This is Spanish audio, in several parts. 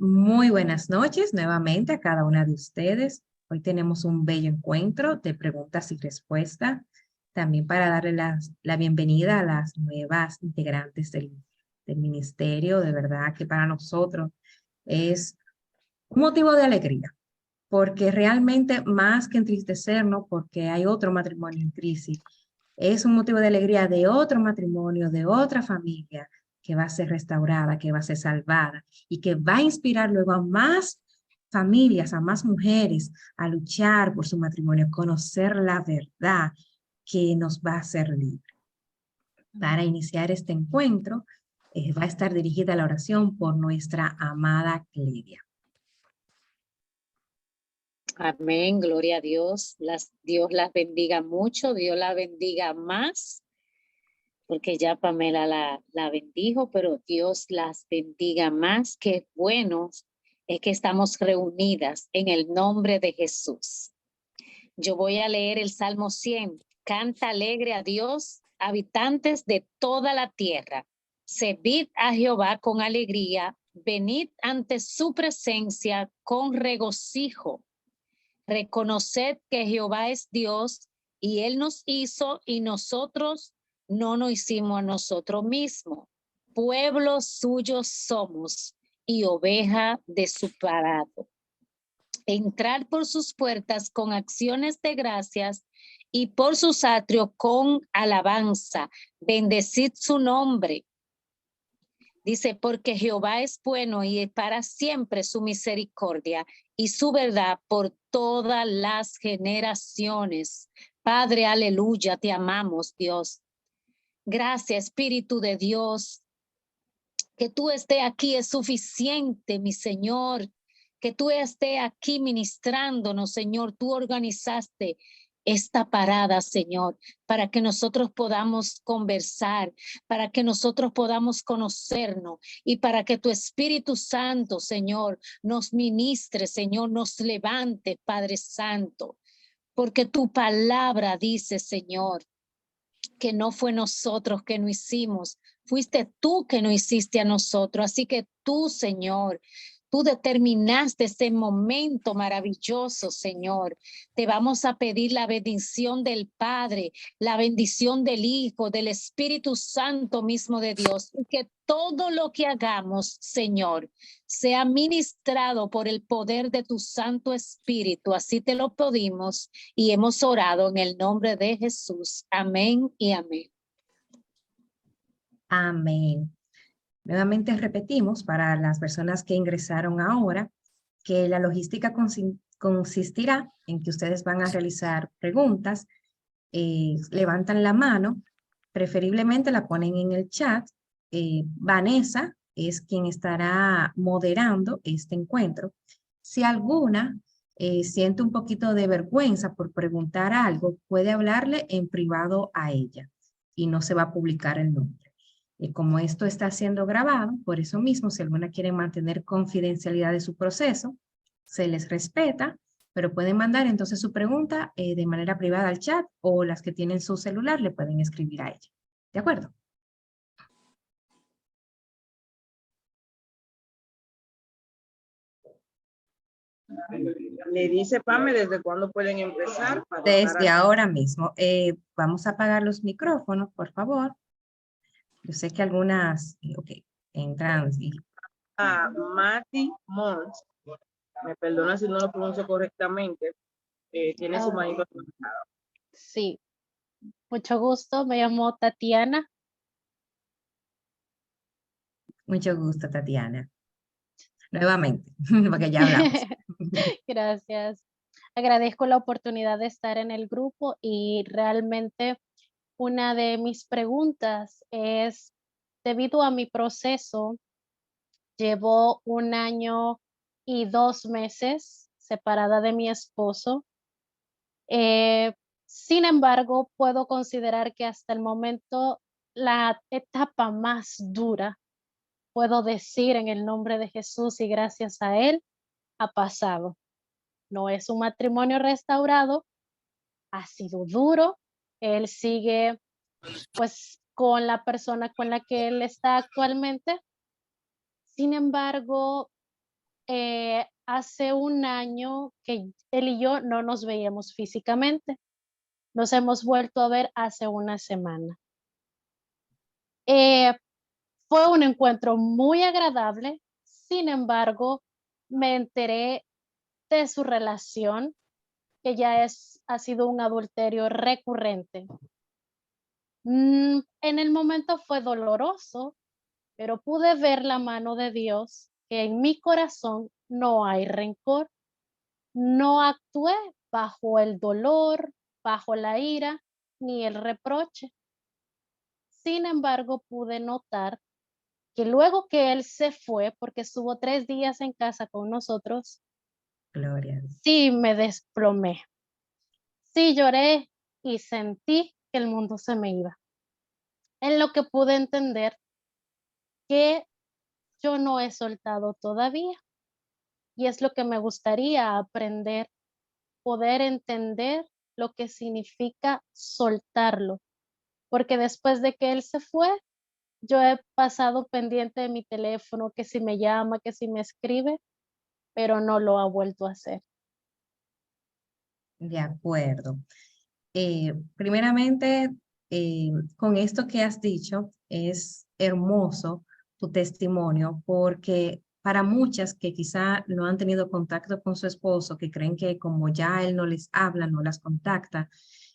Muy buenas noches nuevamente a cada una de ustedes. Hoy tenemos un bello encuentro de preguntas y respuestas, también para darle la bienvenida a las nuevas integrantes del ministerio. De verdad que para nosotros es un motivo de alegría, porque realmente más que entristecernos, porque hay otro matrimonio en crisis, es un motivo de alegría de otro matrimonio, de otra familia que va a ser restaurada, que va a ser salvada y que va a inspirar luego a más familias, a más mujeres a luchar por su matrimonio, a conocer la verdad que nos va a hacer libres. Para iniciar este encuentro, va a estar dirigida la oración por nuestra amada Clelia. Amén, gloria a Dios. Dios las bendiga mucho, Dios la bendiga más, porque ya Pamela la bendijo, pero Dios las bendiga más. Qué bueno es que estamos reunidas en el nombre de Jesús. Yo voy a leer el Salmo 100. Canta alegre a Dios, habitantes de toda la tierra. Servid a Jehová con alegría, venid ante su presencia con regocijo. Reconoced que Jehová es Dios y Él nos hizo y nosotros no nos hicimos a nosotros mismos. Pueblo suyo somos y oveja de su prado. Entrar por sus puertas con acciones de gracias y por sus atrios con alabanza. Bendecid su nombre. Dice, porque Jehová es bueno y para siempre su misericordia y su verdad por todas las generaciones. Padre, aleluya, te amamos, Dios. Gracias, Espíritu de Dios. Que tú estés aquí es suficiente, mi Señor. Que tú estés aquí ministrándonos, Señor. Tú organizaste esta parada, Señor, para que nosotros podamos conversar, para que nosotros podamos conocernos y para que tu Espíritu Santo, Señor, nos ministre, Señor, nos levante, Padre Santo, porque tu palabra dice, Señor, que no fue nosotros que no hicimos, fuiste tú que no hiciste a nosotros. Así que tú, Señor, tú determinaste ese momento maravilloso, Señor. Te vamos a pedir la bendición del Padre, la bendición del Hijo, del Espíritu Santo mismo de Dios. Y que todo lo que hagamos, Señor, sea ministrado por el poder de tu Santo Espíritu. Así te lo pedimos y hemos orado en el nombre de Jesús. Amén y amén. Amén. Nuevamente repetimos para las personas que ingresaron ahora que la logística consistirá en que ustedes van a realizar preguntas, levantan la mano, preferiblemente la ponen en el chat. Vanessa es quien estará moderando este encuentro. Si alguna siente un poquito de vergüenza por preguntar algo, puede hablarle en privado a ella y no se va a publicar el nombre. Como esto está siendo grabado, por eso mismo, si alguna quiere mantener confidencialidad de su proceso, se les respeta, pero pueden mandar entonces su pregunta de manera privada al chat o las que tienen su celular le pueden escribir a ella. ¿De acuerdo? Le dice Pame desde cuándo pueden empezar. Desde ahora mismo. Vamos a apagar los micrófonos, por favor. Yo sé que algunas, ok, entran y... Mati Mons, me perdona si no lo pronuncio correctamente, tiene su manito levantada. Sí, mucho gusto, me llamo Tatiana. Mucho gusto, Tatiana. Nuevamente, porque ya hablamos. Gracias. Agradezco la oportunidad de estar en el grupo y realmente una de mis preguntas es, debido a mi proceso, llevo 1 año y 2 meses separada de mi esposo. Sin embargo, puedo considerar que hasta el momento la etapa más dura, puedo decir en el nombre de Jesús y gracias a Él, ha pasado. No es un matrimonio restaurado, ha sido duro. Él sigue pues con la persona con la que él está actualmente. Sin embargo, hace un año que él y yo no nos veíamos físicamente. Nos hemos vuelto a ver hace una semana. Eh, Fue un encuentro muy agradable, sin embargo, me enteré de su relación, que ya ha sido un adulterio recurrente. En el momento fue doloroso, pero pude ver la mano de Dios, que en mi corazón no hay rencor. No actué bajo el dolor, bajo la ira, ni el reproche. Sin embargo, pude notar que luego que él se fue, porque estuvo 3 días en casa con nosotros, Gloria a Dios. sí me desplomé. Sí lloré y sentí que el mundo se me iba. En lo que pude entender que yo no he soltado todavía, y es lo que me gustaría aprender, poder entender lo que significa soltarlo, porque después de que él se fue, yo he pasado pendiente de mi teléfono, que si me llama, que si me escribe, pero no lo ha vuelto a hacer. De acuerdo. Primeramente, con esto que has dicho, es hermoso tu testimonio, porque para muchas que quizá no han tenido contacto con su esposo, que creen que como ya él no les habla, no las contacta,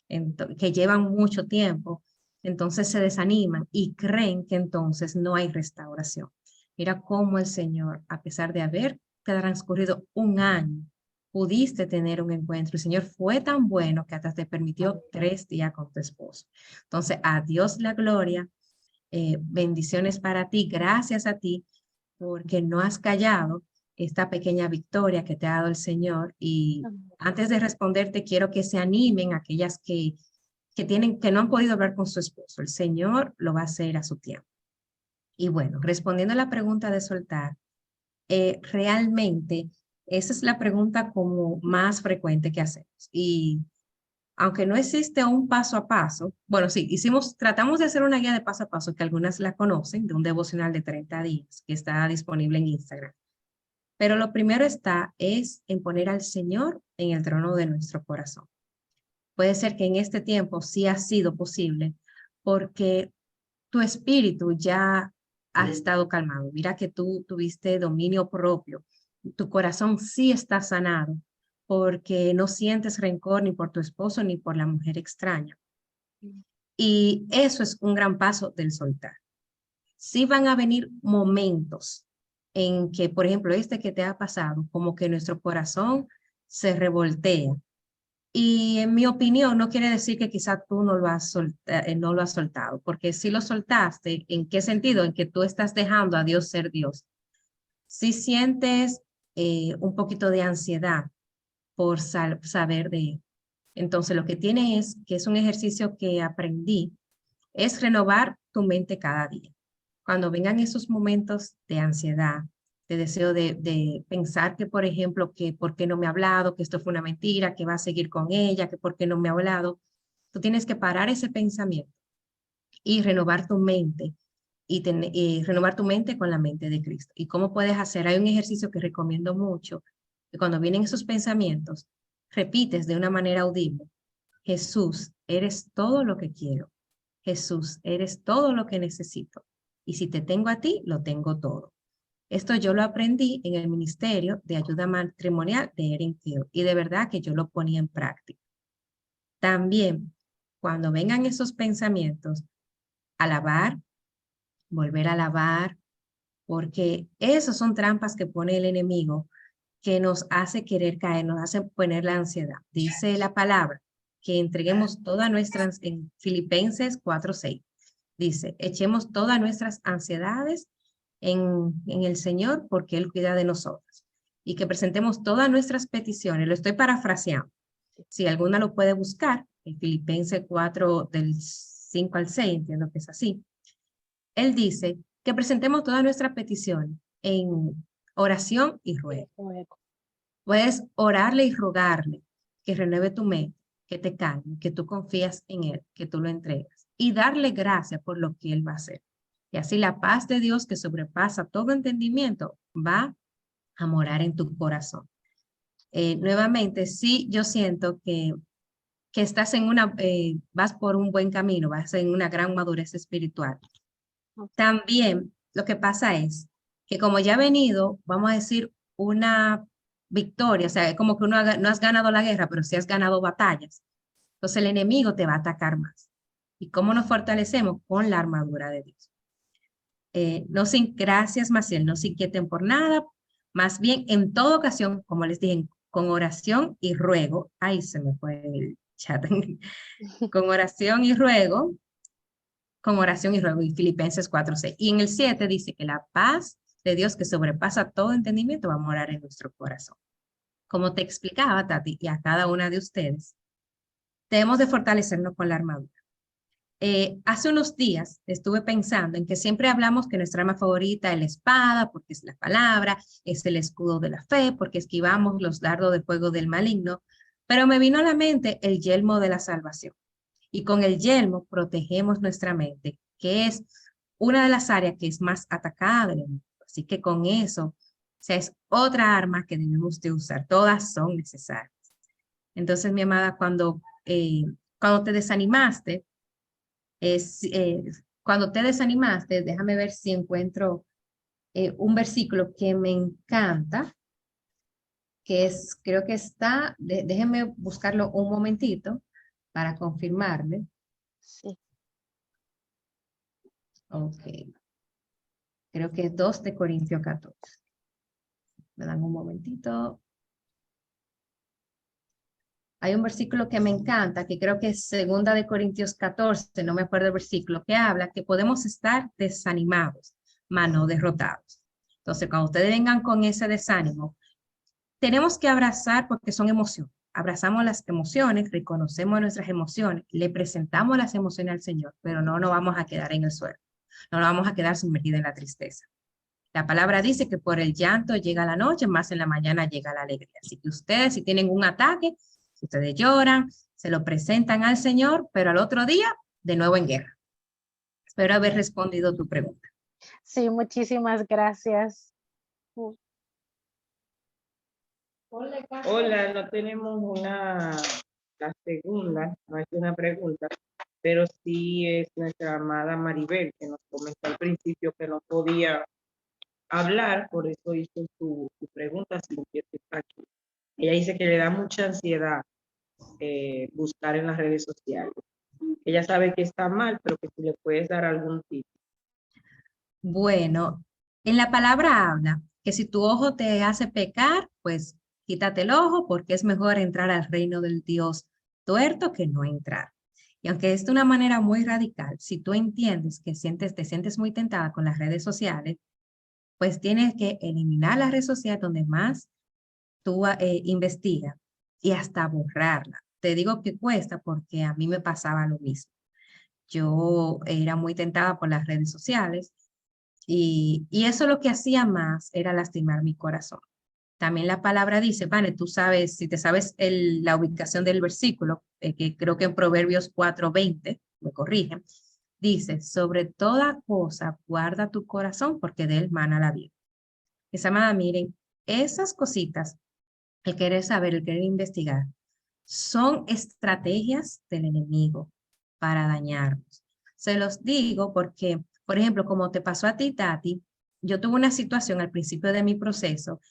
que llevan mucho tiempo, entonces se desaniman y creen que entonces no hay restauración. Mira cómo el Señor, a pesar de haber transcurrido un año, pudiste tener un encuentro. El Señor fue tan bueno que hasta te permitió 3 días con tu esposo. Entonces, a Dios la gloria, bendiciones para ti, gracias a ti, porque no has callado esta pequeña victoria que te ha dado el Señor. Y antes de responderte, quiero que se animen aquellas que no han podido hablar con su esposo. El Señor lo va a hacer a su tiempo. Y bueno, respondiendo a la pregunta de soltar, realmente esa es la pregunta como más frecuente que hacemos. Y aunque no existe un paso a paso, bueno, sí, tratamos de hacer una guía de paso a paso que algunas la conocen, de un devocional de 30 días que está disponible en Instagram. Pero lo primero es en poner al Señor en el trono de nuestro corazón. Puede ser que en este tiempo sí ha sido posible porque tu espíritu ya ha estado calmado. Mira que tú tuviste dominio propio. Tu corazón sí está sanado porque no sientes rencor ni por tu esposo ni por la mujer extraña. Y eso es un gran paso del soltar. Sí van a venir momentos en que, por ejemplo, este que te ha pasado, como que nuestro corazón se revoltea. Y en mi opinión, no quiere decir que quizá tú no lo has soltado, porque si lo soltaste, ¿en qué sentido? En que tú estás dejando a Dios ser Dios. Si sientes un poquito de ansiedad por saber de Él. Entonces, lo que tiene es que es un ejercicio que aprendí, es renovar tu mente cada día. Cuando vengan esos momentos de ansiedad, de deseo de pensar que, por ejemplo, que por qué no me ha hablado, que esto fue una mentira, que va a seguir con ella, que por qué no me ha hablado, tú tienes que parar ese pensamiento y renovar tu mente y renovar tu mente con la mente de Cristo. ¿Y cómo puedes hacer? Hay un ejercicio que recomiendo mucho, que cuando vienen esos pensamientos, repites de una manera audible: Jesús, eres todo lo que quiero. Jesús, eres todo lo que necesito. Y si te tengo a ti, lo tengo todo. Esto yo lo aprendí en el Ministerio de Ayuda Matrimonial de Erin Hill y de verdad que yo lo ponía en práctica. También, cuando vengan esos pensamientos, alabar, volver a alabar, porque esos son trampas que pone el enemigo que nos hace querer caer, nos hace poner la ansiedad. Dice la palabra que entreguemos todas nuestras, en Filipenses 4:6, dice, echemos todas nuestras ansiedades en el Señor porque Él cuida de nosotros. Y que presentemos todas nuestras peticiones. Lo estoy parafraseando. Si alguna lo puede buscar, en Filipenses 4 del 5 al 6, entiendo que es así. Él dice que presentemos todas nuestras peticiones en oración y ruego. Puedes orarle y rogarle que renueve tu mente, que te calme, que tú confías en Él, que tú lo entregas y darle gracias por lo que Él va a hacer. Y así la paz de Dios que sobrepasa todo entendimiento va a morar en tu corazón. Nuevamente, sí, yo siento que estás en vas por un buen camino, vas en una gran madurez espiritual. También lo que pasa es que como ya ha venido, vamos a decir, una victoria, o sea, es como que no has ganado la guerra, pero sí has ganado batallas. Entonces el enemigo te va a atacar más. ¿Y cómo nos fortalecemos? Con la armadura de Dios. Gracias, Maciel, no se inquieten por nada, más bien en toda ocasión, como les dije, con oración y ruego, ahí se me fue el chat, con oración y ruego, y Filipenses 4:6. Y en el 7 dice que la paz de Dios que sobrepasa todo entendimiento va a morar en nuestro corazón. Como te explicaba, Tati, y a cada una de ustedes, debemos de fortalecernos con la armadura. Hace unos días estuve pensando en que siempre hablamos que nuestra arma favorita es la espada, porque es la palabra, es el escudo de la fe, porque esquivamos los dardos de fuego del maligno, pero me vino a la mente el yelmo de la salvación. Y con el yelmo protegemos nuestra mente, que es una de las áreas que es más atacada del enemigo. Así que con eso, o sea, es otra arma que debemos de usar. Todas son necesarias. Entonces, mi amada, cuando te desanimaste, cuando te desanimaste, déjame ver si encuentro un versículo que me encanta, que es, creo que está, déjenme buscarlo un momentito para confirmarle. Sí. Ok. Creo que es 2 de Corintios 14. Me dan un momentito. Hay un versículo que me encanta, que creo que es 2 de Corintios 14, no me acuerdo el versículo, que habla que podemos estar desanimados, mas no derrotados. Entonces, cuando ustedes vengan con ese desánimo, tenemos que abrazar porque son emociones. Abrazamos las emociones, reconocemos nuestras emociones, le presentamos las emociones al Señor, pero no nos vamos a quedar en el suelo. No nos vamos a quedar sumergidos en la tristeza. La palabra dice que por el llanto llega la noche, más en la mañana llega la alegría. Así que ustedes, si tienen un ataque, ustedes lloran, se lo presentan al Señor, pero al otro día, de nuevo en guerra. Espero haber respondido tu pregunta. Sí, muchísimas gracias. Hola, no tenemos la segunda, no es una pregunta, pero sí es nuestra amada Maribel, que nos comentó al principio que no podía hablar, por eso hizo su pregunta sin que esté aquí. Ella dice que le da mucha ansiedad buscar en las redes sociales. Ella sabe que está mal, pero que si le puedes dar algún tip. Bueno, en la palabra habla que si tu ojo te hace pecar, pues quítate el ojo porque es mejor entrar al reino del Dios tuerto que no entrar. Y aunque es de una manera muy radical, si tú entiendes que te sientes muy tentada con las redes sociales, pues tienes que eliminar la red social donde más tú investigas y hasta borrarla. Te digo que cuesta porque a mí me pasaba lo mismo. Yo era muy tentada por las redes sociales y eso lo que hacía más era lastimar mi corazón. También la palabra dice, Vane, tú sabes, si te sabes la ubicación del versículo, que creo que en Proverbios 4:20, me corrigen, dice, sobre toda cosa guarda tu corazón porque de él mana la vida. Esa amada, miren, esas cositas, el querer saber, el querer investigar, son estrategias del enemigo para dañarnos. Se los digo porque, por ejemplo, como te pasó a ti, Tati, yo tuve una situación al principio de mi proceso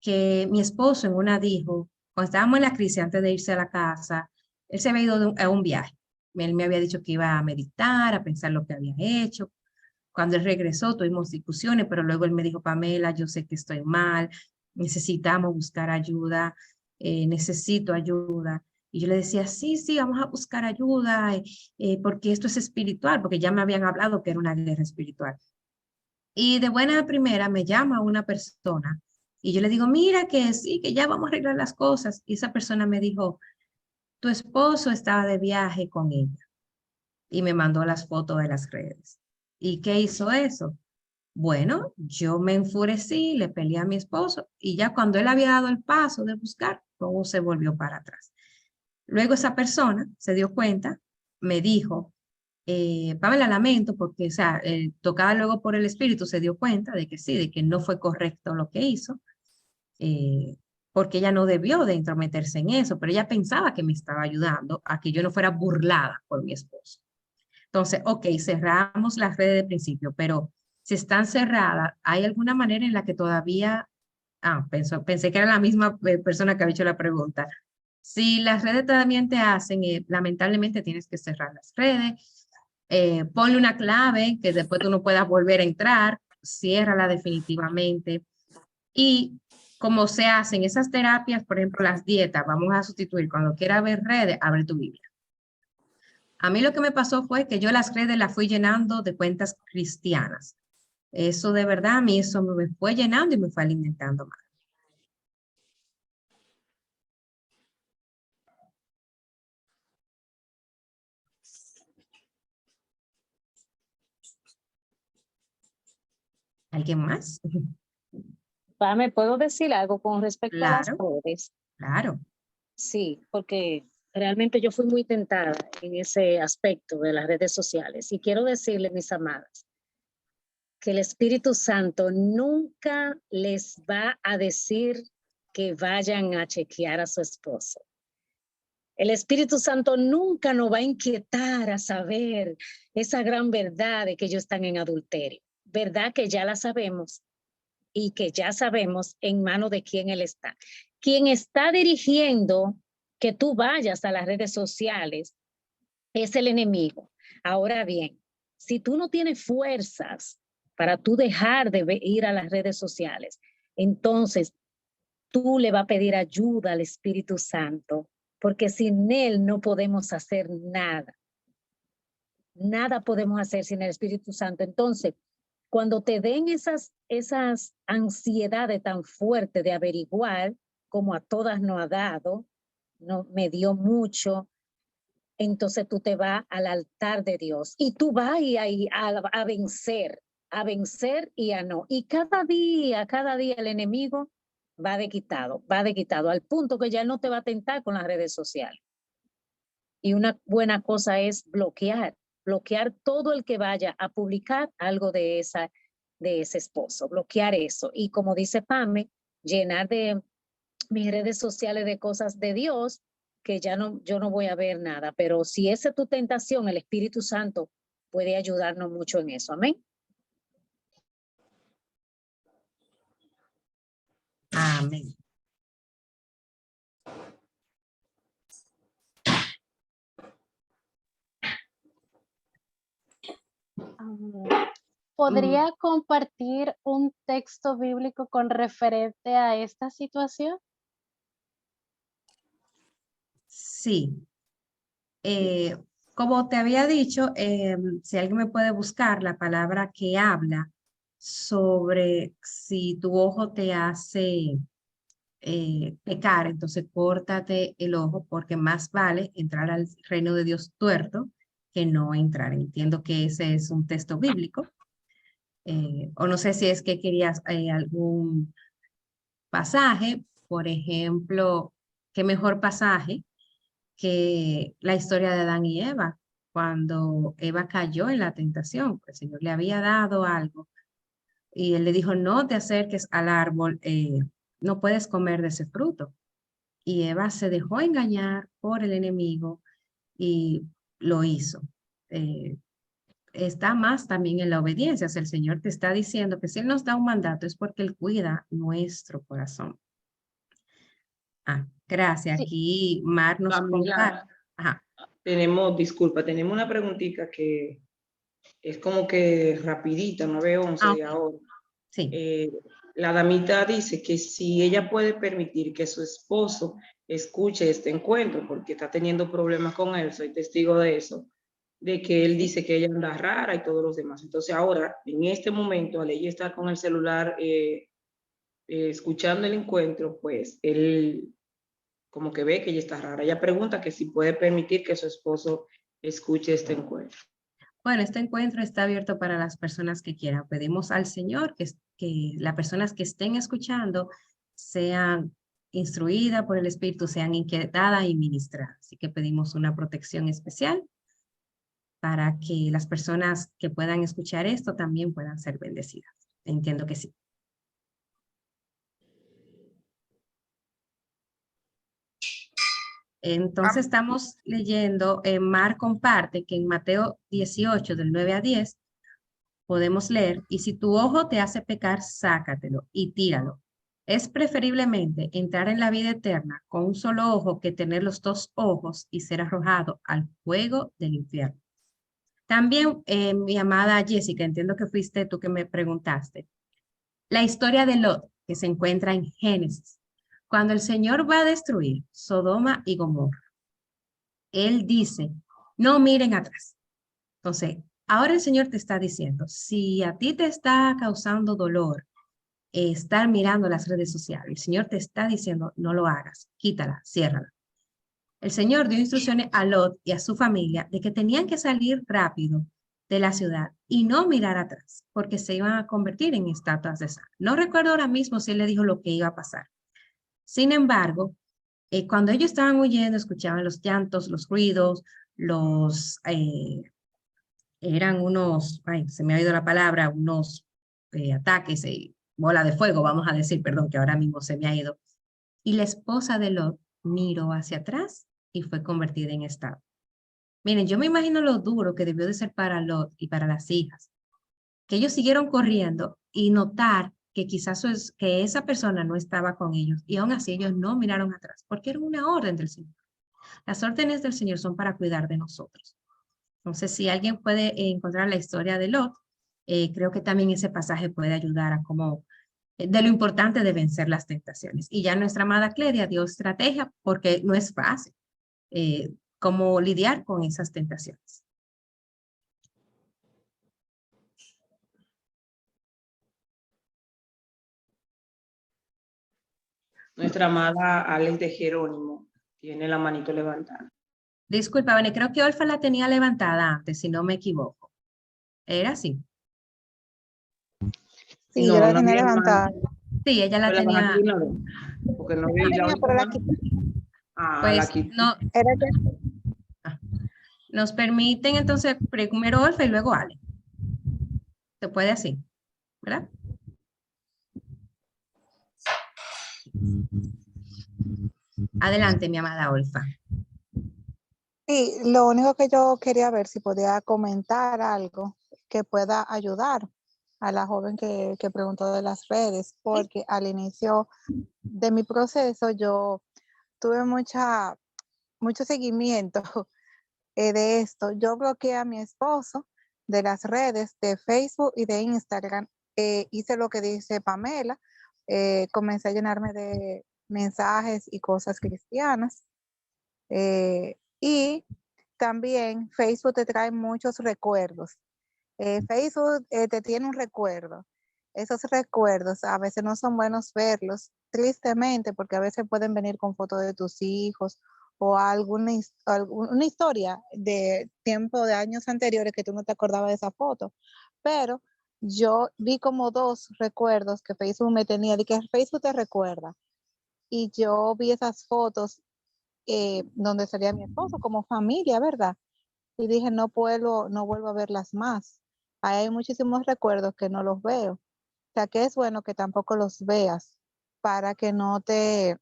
que mi esposo en una dijo, cuando estábamos en la crisis antes de irse a la casa, él se había ido a un viaje. Él me había dicho que iba a meditar, a pensar lo que había hecho. Cuando él regresó, tuvimos discusiones, pero luego él me dijo, Pamela, yo sé que estoy mal, necesitamos buscar ayuda, necesito ayuda. Y yo le decía, sí, sí, vamos a buscar ayuda, porque esto es espiritual, porque ya me habían hablado que era una guerra espiritual. Y de buena primera me llama una persona y yo le digo, mira que sí, que ya vamos a arreglar las cosas. Y esa persona me dijo, tu esposo estaba de viaje con ella y me mandó las fotos de las redes. ¿Y qué hizo eso? Bueno, yo me enfurecí, le peleé a mi esposo y ya cuando él había dado el paso de buscar, todo se volvió para atrás. Luego esa persona se dio cuenta, me dijo, Pamela, lamento porque, o sea, tocada luego por el espíritu, se dio cuenta de que sí, de que no fue correcto lo que hizo. porque ella no debió de entrometerse en eso, pero ella pensaba que me estaba ayudando a que yo no fuera burlada por mi esposo. Entonces, ok, cerramos las redes de principio, pero si están cerradas, ¿hay alguna manera en la que todavía... pensé que era la misma persona que había hecho la pregunta. Si las redes también te hacen, lamentablemente tienes que cerrar las redes, ponle una clave que después tú no puedas volver a entrar, ciérrala definitivamente. Y como se hacen esas terapias, por ejemplo, las dietas, vamos a sustituir, cuando quieras ver redes, abre tu Biblia. A mí lo que me pasó fue que yo las redes las fui llenando de cuentas cristianas. Eso de verdad, a mí eso me fue llenando y me fue alimentando más. ¿Alguien más? ¿Me puedo decir algo con respecto a las Claro, redes? claro. Sí, porque realmente yo fui muy tentada en ese aspecto de las redes sociales. Y quiero decirles, mis amadas, que el Espíritu Santo nunca les va a decir que vayan a chequear a su esposo. El Espíritu Santo nunca nos va a inquietar a saber esa gran verdad de que ellos están en adulterio. Verdad que ya la sabemos y que ya sabemos en manos de quién él está. Quien está dirigiendo que tú vayas a las redes sociales es el enemigo. Ahora bien, si tú no tienes fuerzas para tú dejar de ir a las redes sociales, entonces tú le vas a pedir ayuda al Espíritu Santo, porque sin él no podemos hacer nada. Nada podemos hacer sin el Espíritu Santo. Entonces, cuando te den esas ansiedades tan fuertes de averiguar, como a todas nos ha dado, no, me dio mucho, entonces tú te vas al altar de Dios y tú vas ahí a vencer y a no. Y cada día el enemigo va de quitado, al punto que ya no te va a tentar con las redes sociales. Y una buena cosa es bloquear todo el que vaya a publicar algo de ese esposo, bloquear eso. Y como dice Pame, llenar de mis redes sociales de cosas de Dios, que yo no voy a ver nada. Pero si esa es tu tentación, el Espíritu Santo puede ayudarnos mucho en eso. Amén. Amén. ¿Podría compartir un texto bíblico con referente a esta situación? Sí. Como te había dicho, si alguien me puede buscar la palabra que habla sobre si tu ojo te hace pecar, entonces córtate el ojo porque más vale entrar al reino de Dios tuerto que no entrar. Entiendo que ese es un texto bíblico. O no sé si es que querías algún pasaje, por ejemplo, qué mejor pasaje que la historia de Adán y Eva, cuando Eva cayó en la tentación, pues el Señor le había dado algo y él le dijo, no te acerques al árbol, no puedes comer de ese fruto. Y Eva se dejó engañar por el enemigo y lo hizo. Está más también en la obediencia. O sea, el Señor te está diciendo que si Él nos da un mandato es porque Él cuida nuestro corazón. Gracias. Sí. Aquí Mar nos comparte. Ajá. Tenemos una preguntita que es como que rapidita, 9:11 de Ok. ahora. Sí. La damita dice que si ella puede permitir que su esposo escuche este encuentro, porque está teniendo problemas con él, soy testigo de eso, de que él dice que ella anda rara y todos los demás. Entonces ahora, en este momento, al ella estar con el celular escuchando el encuentro, pues él como que ve que ella está rara. Ella pregunta que si puede permitir que su esposo escuche este encuentro. Bueno, este encuentro está abierto para las personas que quieran. Pedimos al Señor que las personas que estén escuchando sean instruidas por el Espíritu, sean inquietadas y ministradas. Así que pedimos una protección especial para que las personas que puedan escuchar esto también puedan ser bendecidas. Entiendo que sí. Entonces estamos leyendo en Mar comparte que en Mateo 18 del 9 a 10 podemos leer, y si tu ojo te hace pecar, sácatelo y tíralo. Es preferiblemente entrar en la vida eterna con un solo ojo que tener los dos ojos y ser arrojado al fuego del infierno. También, mi amada Jessica, entiendo que fuiste tú que me preguntaste, la historia de Lot, que se encuentra en Génesis. Cuando el Señor va a destruir Sodoma y Gomorra, Él dice, no miren atrás. Entonces, ahora el Señor te está diciendo, si a ti te está causando dolor estar mirando las redes sociales, el Señor te está diciendo, no lo hagas, quítala, ciérrala. El Señor dio instrucciones a Lot y a su familia de que tenían que salir rápido de la ciudad y no mirar atrás, porque se iban a convertir en estatuas de sal. No recuerdo ahora mismo si él le dijo lo que iba a pasar. Sin embargo, cuando ellos estaban huyendo, escuchaban los llantos, los ruidos, eran unos, ay, se me ha oído la palabra, unos ataques, bola de fuego, vamos a decir, perdón, que ahora mismo se me ha ido. Y la esposa de Lot miró hacia atrás y fue convertida en estatua. Miren, yo me imagino lo duro que debió de ser para Lot y para las hijas, que ellos siguieron corriendo y notar que quizás que esa persona no estaba con ellos y aún así ellos no miraron atrás, porque era una orden del Señor. Las órdenes del Señor son para cuidar de nosotros. Entonces, si alguien puede encontrar la historia de Lot, creo que también ese pasaje puede ayudar a cómo, de lo importante de vencer las tentaciones. Y ya nuestra amada Cledia dio estrategia porque no es fácil cómo lidiar con esas tentaciones. Nuestra amada Alex de Jerónimo tiene la manito levantada. Disculpa, Vane, creo que Olfa la tenía levantada antes, si no me equivoco. ¿Era así? Sí, No, yo la no tenía había levantada. Sí, ella la pues la bajaste tenía. de una vez, porque no La vi la tenía, pero la última. quité. Ah, la Pues quité. no, Era que nos permiten entonces primero Olfa y luego Ale. Se puede así, ¿verdad? Adelante, mi amada Olfa. sí, lo único que yo quería ver si podía comentar algo que pueda ayudar a la joven que preguntó de las redes, porque al inicio de mi proceso yo tuve mucho seguimiento de esto. Yo bloqueé a mi esposo de las redes de Facebook y de Instagram. Hice lo que dice Pamela. Comencé a llenarme de mensajes y cosas cristianas. Y también Facebook te trae muchos recuerdos. Facebook te tiene un recuerdo. Esos recuerdos a veces no son buenos verlos, tristemente, porque a veces pueden venir con fotos de tus hijos o alguna historia de tiempo de años anteriores que tú no te acordabas de esa foto. Pero yo vi como dos recuerdos que Facebook me tenía, de que Facebook te recuerda. Y yo vi esas fotos donde salía mi esposo como familia, ¿verdad? Y dije, no vuelvo a verlas más. Ahí hay muchísimos recuerdos que no los veo. O sea, que es bueno que tampoco los veas para que no te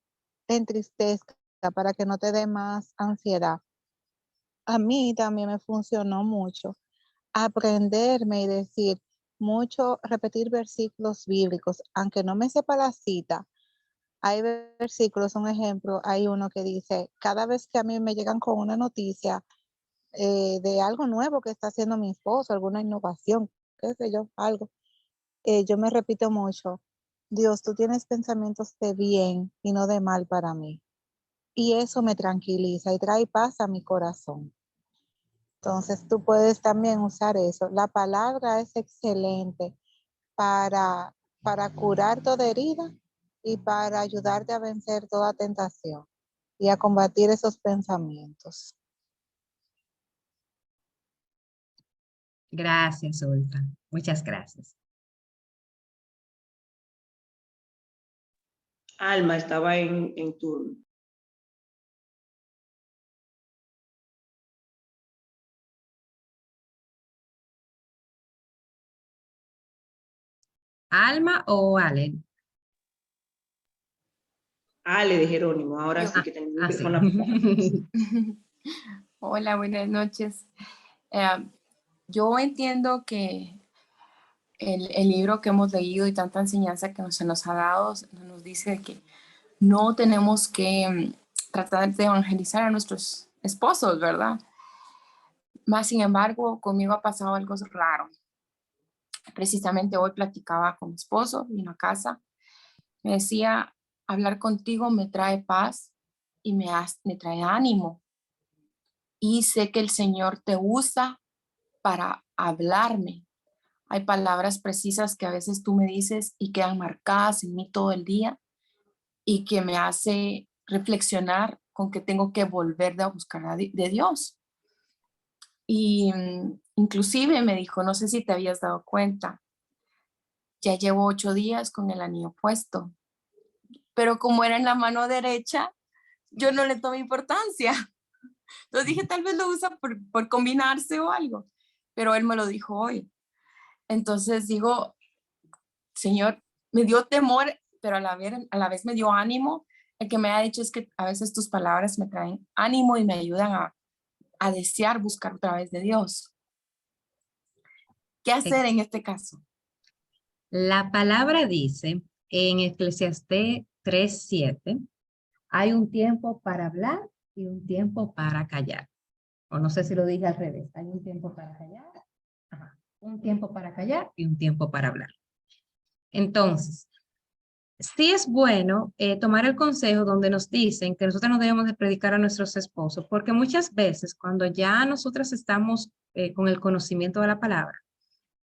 entristezca, para que no te dé más ansiedad. A mí también me funcionó mucho aprenderme y decir mucho, repetir versículos bíblicos, aunque no me sepa la cita. Hay versículos, un ejemplo, hay uno que dice, cada vez que a mí me llegan con una noticia de algo nuevo que está haciendo mi esposo, alguna innovación, qué sé yo, algo, yo me repito mucho, Dios, tú tienes pensamientos de bien y no de mal para mí. Y eso me tranquiliza y trae paz a mi corazón. Entonces tú puedes también usar eso. La palabra es excelente para curar toda herida y para ayudarte a vencer toda tentación y a combatir esos pensamientos. Gracias, Olfa. Muchas gracias. Alma estaba en turno. ¿Alma o Ale? Ale de Jerónimo, ahora Yo. sí que tengo el Ah, sí. micrófono apagado. Hola, buenas noches. Yo entiendo que el libro que hemos leído y tanta enseñanza que se nos ha dado nos dice que no tenemos que tratar de evangelizar a nuestros esposos, ¿verdad? Más sin embargo, conmigo ha pasado algo raro. Precisamente hoy platicaba con mi esposo, vino a casa, me decía, hablar contigo me trae paz y me trae ánimo. Y sé que el Señor te usa para hablarme. Hay palabras precisas que a veces tú me dices y quedan marcadas en mí todo el día y que me hace reflexionar con que tengo que volver a buscar de Dios. Y inclusive me dijo, no sé si te habías dado cuenta, ya llevo 8 días con el anillo puesto, pero como era en la mano derecha, yo no le tomé importancia. Entonces dije, tal vez lo usa por combinarse o algo, pero él me lo dijo hoy. Entonces digo, Señor, me dio temor, pero a la vez me dio ánimo. El que me ha dicho es que a veces tus palabras me traen ánimo y me ayudan a desear buscar otra vez de Dios. ¿Qué hacer en este caso? La palabra dice en Eclesiastés 3:7, hay un tiempo para hablar y un tiempo para callar. O no sé si lo dije al revés, hay un tiempo para callar, un tiempo para callar y un tiempo para hablar. Entonces, sí es bueno tomar el consejo donde nos dicen que nosotros no debemos de predicar a nuestros esposos, porque muchas veces cuando ya nosotras estamos con el conocimiento de la palabra,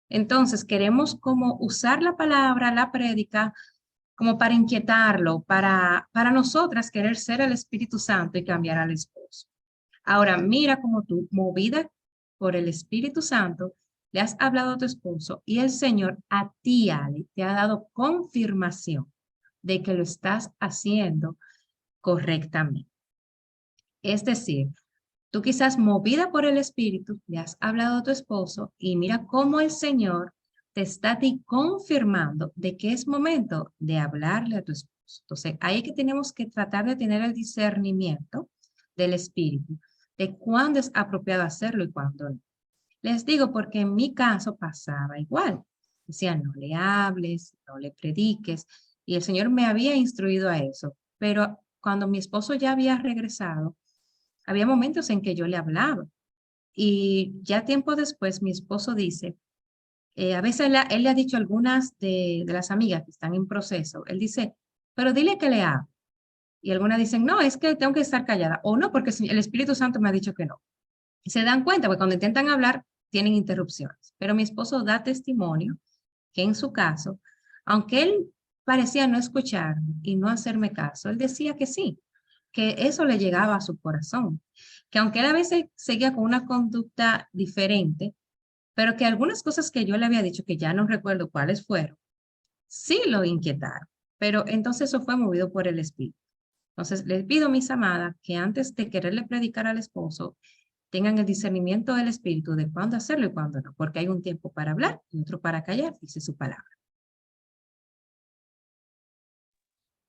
entonces queremos como usar la palabra, la prédica, como para inquietarlo, para nosotras querer ser el Espíritu Santo y cambiar al esposo. Ahora, mira cómo tú, movida por el Espíritu Santo, le has hablado a tu esposo y el Señor a ti, Ale, te ha dado confirmación de que lo estás haciendo correctamente. Es decir, tú quizás movida por el Espíritu, le has hablado a tu esposo y mira cómo el Señor te está a ti confirmando de que es momento de hablarle a tu esposo. Entonces, ahí que tenemos que tratar de tener el discernimiento del Espíritu, de cuándo es apropiado hacerlo y cuándo no. Les digo porque en mi caso pasaba igual. Decían, no le hables, no le prediques. Y el Señor me había instruido a eso. Pero cuando mi esposo ya había regresado, había momentos en que yo le hablaba. Y ya tiempo después mi esposo dice, a veces él le ha dicho a algunas de las amigas que están en proceso, él dice, pero dile que le hable. Y algunas dicen, no, es que tengo que estar callada. O no, porque el Espíritu Santo me ha dicho que no. Y se dan cuenta, porque cuando intentan hablar, tienen interrupciones. Pero mi esposo da testimonio que en su caso, aunque él parecía no escucharme y no hacerme caso, él decía que sí, que eso le llegaba a su corazón, que aunque él a veces seguía con una conducta diferente, pero que algunas cosas que yo le había dicho, que ya no recuerdo cuáles fueron, sí lo inquietaron, pero entonces eso fue movido por el Espíritu. Entonces, les pido, mis amadas, que antes de quererle predicar al esposo, tengan el discernimiento del Espíritu de cuándo hacerlo y cuándo no, porque hay un tiempo para hablar y otro para callar, dice su palabra.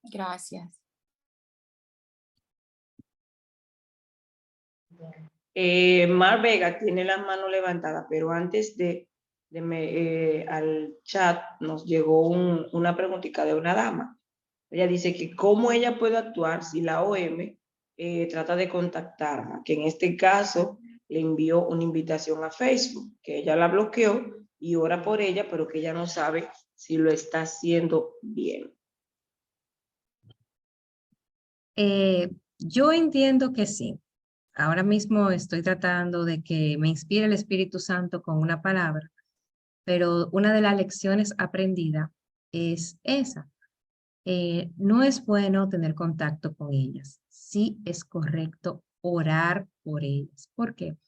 Gracias. Mar Vega tiene las manos levantadas, pero antes al chat nos llegó una preguntita de una dama. Ella dice que cómo ella puede actuar si la OM trata de contactarla, que en este caso le envió una invitación a Facebook, que ella la bloqueó y ora por ella, pero que ella no sabe si lo está haciendo bien. Yo entiendo que sí. Ahora mismo estoy tratando de que me inspire el Espíritu Santo con una palabra, pero una de las lecciones aprendidas es esa. No es bueno tener contacto con ellas. Sí es correcto orar por ellas. ¿Por qué?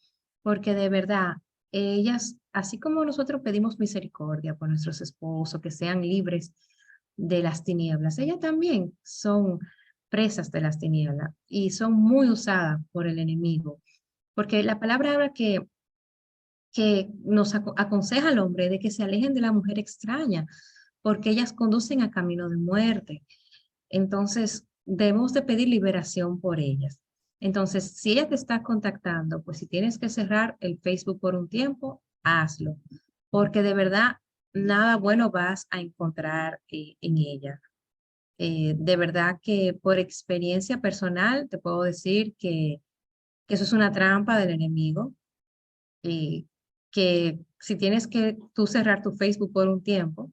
Porque de verdad, ellas, así como nosotros pedimos misericordia por nuestros esposos, que sean libres de las tinieblas, ellas también son presas de las tinieblas y son muy usadas por el enemigo. Porque la palabra habla que nos aconseja al hombre de que se alejen de la mujer extraña, porque ellas conducen a camino de muerte. Entonces, debemos de pedir liberación por ellas. Entonces, si ella te está contactando, pues si tienes que cerrar el Facebook por un tiempo, hazlo, porque de verdad nada bueno vas a encontrar en ella. De verdad que por experiencia personal te puedo decir que eso es una trampa del enemigo y que si tienes que tú cerrar tu Facebook por un tiempo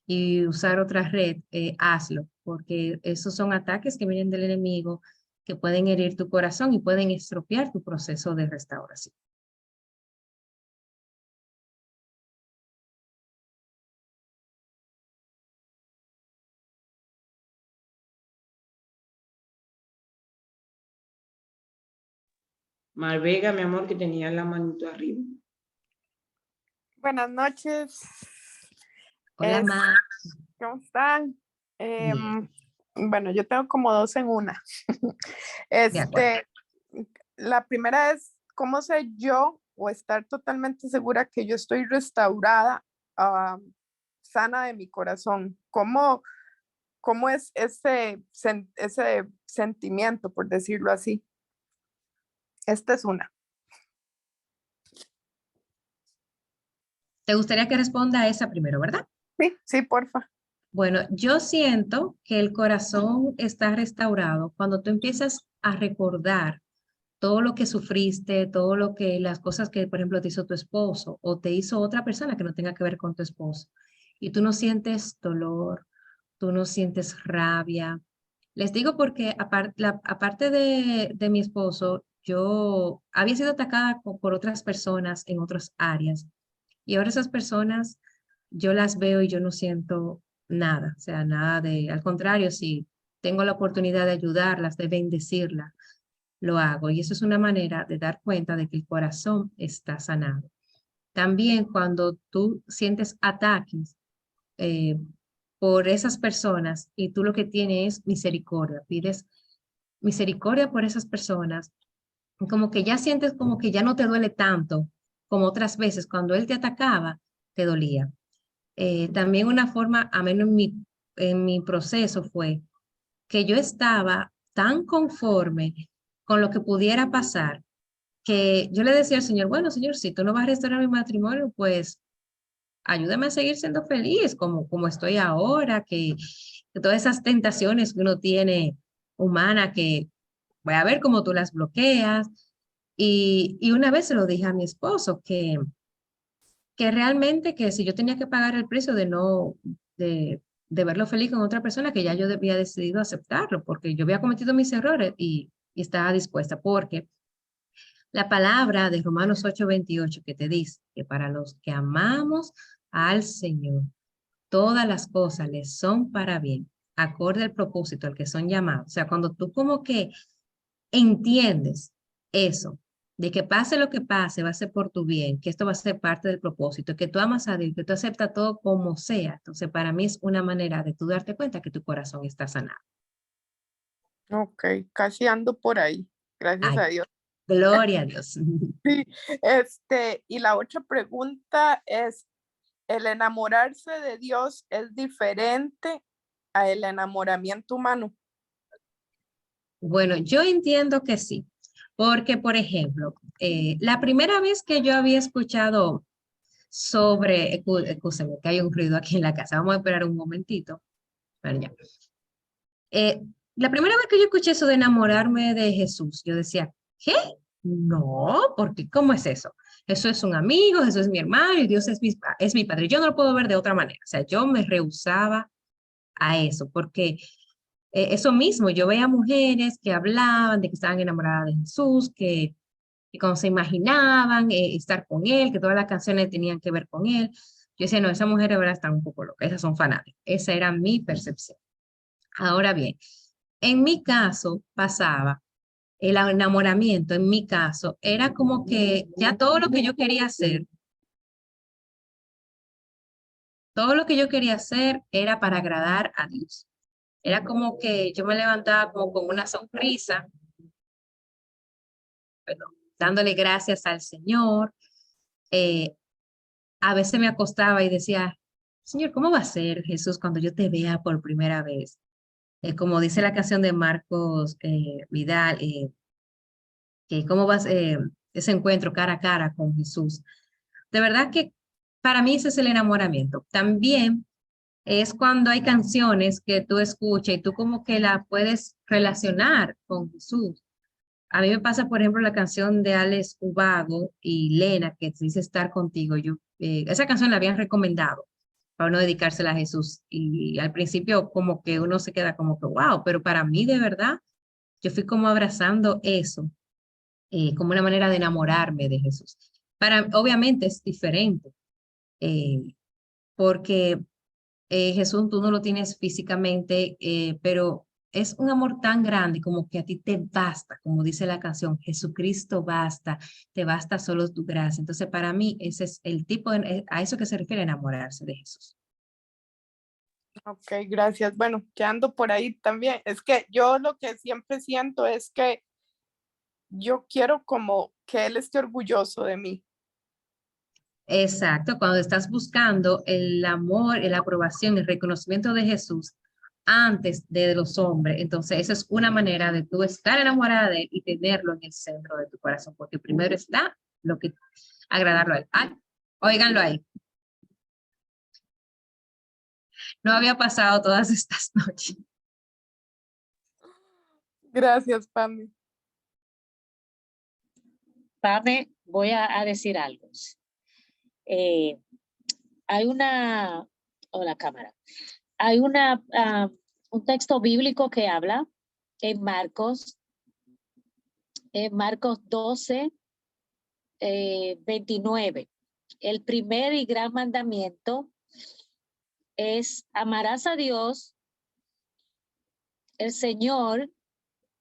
y usar otra red, hazlo, porque esos son ataques que vienen del enemigo que pueden herir tu corazón y pueden estropear tu proceso de restauración. Marvega, mi amor, que tenía la manito arriba. Buenas noches. Hola, Ma. ¿Cómo están? Bien, Bueno, yo tengo como dos en una. de acuerdo. La primera es, ¿cómo sé yo o estar totalmente segura que yo estoy restaurada, sana de mi corazón? ¿Cómo es ese sentimiento, por decirlo así? Esta es una. ¿Te gustaría que responda a esa primero, verdad? Sí, porfa. Bueno, yo siento que el corazón está restaurado cuando tú empiezas a recordar todo lo que sufriste, todo lo que, las cosas que, por ejemplo, te hizo tu esposo o te hizo otra persona que no tenga que ver con tu esposo. Y tú no sientes dolor, tú no sientes rabia. Les digo porque aparte de mi esposo, yo había sido atacada por otras personas en otras áreas. Y ahora esas personas, yo las veo y yo no siento nada, o sea, nada de, al contrario, si tengo la oportunidad de ayudarlas, de bendecirlas, lo hago. Y eso es una manera de dar cuenta de que el corazón está sanado. También cuando tú sientes ataques eh, por esas personas y tú lo que tienes es misericordia, pides misericordia por esas personas, como que ya sientes como que ya no te duele tanto como otras veces cuando él te atacaba, te dolía. También una forma, a menos en mi proceso fue que yo estaba tan conforme con lo que pudiera pasar, que yo le decía al Señor, bueno, Señor, si tú no vas a restaurar mi matrimonio, pues ayúdame a seguir siendo feliz como estoy ahora, que todas esas tentaciones que uno tiene humana, que voy a ver cómo tú las bloqueas. Y una vez se lo dije a mi esposo, que realmente que si yo tenía que pagar el precio de no, de verlo feliz con otra persona, que ya yo había decidido aceptarlo, porque yo había cometido mis errores y estaba dispuesta, porque la palabra de Romanos 8:28 que te dice que para los que amamos al Señor, todas las cosas les son para bien, acorde al propósito al que son llamados. O sea, cuando tú como que entiendes eso, de que pase lo que pase, va a ser por tu bien, que esto va a ser parte del propósito, que tú amas a Dios, que tú aceptas todo como sea. Entonces, para mí es una manera de tú darte cuenta que tu corazón está sanado. Ok, casi ando por ahí. Gracias Ay, a Dios. gloria a Dios. Sí, y la otra pregunta es, ¿el enamorarse de Dios es diferente al enamoramiento humano? Bueno, yo entiendo que sí, porque, por ejemplo, la primera vez que yo había escuchado sobre, escúchame, que hay un ruido aquí en la casa, vamos a esperar un momentito. Bueno, ya. La primera vez que yo escuché eso de enamorarme de Jesús, yo decía, ¿qué? No, porque ¿cómo es eso? Eso es un amigo, eso es mi hermano y Dios es mi padre. Yo no lo puedo ver de otra manera. O sea, yo me rehusaba a eso, porque eso mismo, yo veía mujeres que hablaban de que estaban enamoradas de Jesús, que cuando se imaginaban estar con él, que todas las canciones tenían que ver con él. Yo decía, no, esas mujeres ahora están un poco locas, esas son fanáticas. Esa era mi percepción. Ahora bien, en mi caso pasaba, el enamoramiento en mi caso era como que ya todo lo que yo quería hacer, todo lo que yo quería hacer era para agradar a Dios. Era como que yo me levantaba como con una sonrisa, perdón, dándole gracias al Señor. Eh, a veces me acostaba y decía, Señor, ¿cómo va a ser Jesús cuando yo te vea por primera vez? Como dice la canción de Marcos Vidal, que cómo vas ese encuentro cara a cara con Jesús. De verdad que para mí ese es el enamoramiento. También es cuando hay canciones que tú escuchas y tú como que la puedes relacionar con Jesús. A mí me pasa, por ejemplo, la canción de Alex Ubago y Lena, que dice Estar contigo. Esa canción la habían recomendado para uno dedicársela a Jesús. Y al principio como que uno se queda como que, wow, pero para mí de verdad, yo fui como abrazando eso, como una manera de enamorarme de Jesús. Obviamente es diferente, eh, porque Jesús tú no lo tienes físicamente, pero es un amor tan grande como que a ti te basta, como dice la canción, Jesucristo basta, te basta solo tu gracia. Entonces, para mí, ese es el tipo, a eso que se refiere enamorarse de Jesús. Ok, gracias. Bueno, que ando por ahí también. Es que yo lo que siempre siento es que yo quiero como que él esté orgulloso de mí. Exacto, cuando estás buscando el amor, la aprobación, el reconocimiento de Jesús antes de los hombres, entonces esa es una manera de tú estar enamorada de él y tenerlo en el centro de tu corazón, porque primero está lo que agradarlo a él. Ay, óiganlo ahí. No había pasado todas estas noches. Gracias, Pami. Pame, voy a decir algo. Hay una, o la cámara, hay un texto bíblico que habla en Marcos 12, 29. El primer y gran mandamiento es: amarás a Dios, el Señor,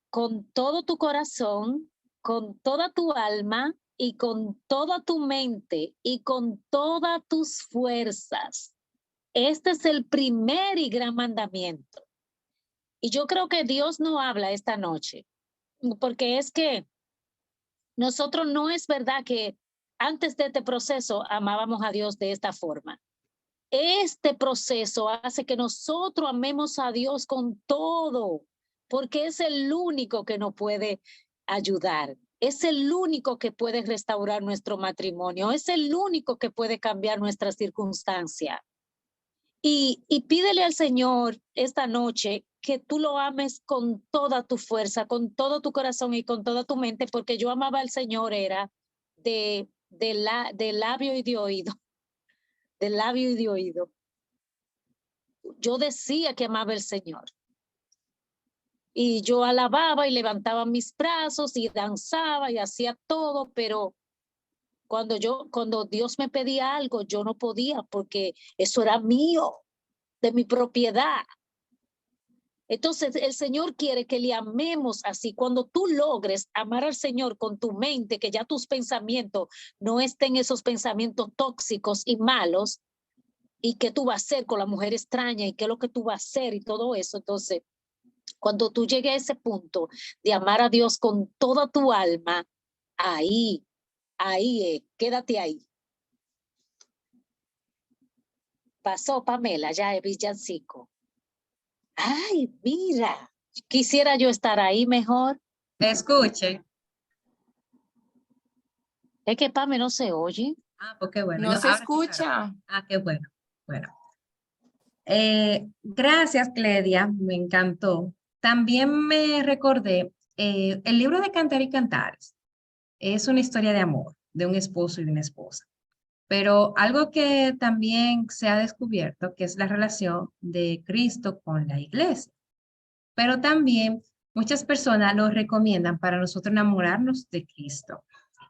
con todo tu corazón, con toda tu alma y con toda tu mente y con todas tus fuerzas. Este es el primer y gran mandamiento. Y yo creo que Dios no habla esta noche, porque es que nosotros no es verdad que antes de este proceso amábamos a Dios de esta forma. Este proceso hace que nosotros amemos a Dios con todo, porque es el único que nos puede ayudar. Es el único que puede restaurar nuestro matrimonio. Es el único que puede cambiar nuestras circunstancias. Y pídele al Señor esta noche que tú lo ames con toda tu fuerza, con todo tu corazón y con toda tu mente, porque yo amaba al Señor, era de labio y de oído, de labio y de oído. Yo decía que amaba al Señor. Y yo alababa y levantaba mis brazos y danzaba y hacía todo, pero cuando Dios me pedía algo, yo no podía porque eso era mío, de mi propiedad. Entonces, el Señor quiere que le amemos así. Cuando tú logres amar al Señor con tu mente, que ya tus pensamientos no estén esos pensamientos tóxicos y malos, y qué tú vas a hacer con la mujer extraña y qué es lo que tú vas a hacer y todo eso. Entonces, cuando tú llegues a ese punto de amar a Dios con toda tu alma, ahí, quédate ahí. Pasó Pamela, ya es villancico. Ay, mira, quisiera yo estar ahí mejor. Escuche. Es que Pame no se oye. Porque bueno. No se Ahora sí, escucha. qué bueno. Bueno. Gracias, Cledia, me encantó. También me recordé el libro de Cantar y Cantares. Es una historia de amor de un esposo y de una esposa. Pero algo que también se ha descubierto, que es la relación de Cristo con la iglesia. Pero también muchas personas lo recomiendan para nosotros enamorarnos de Cristo.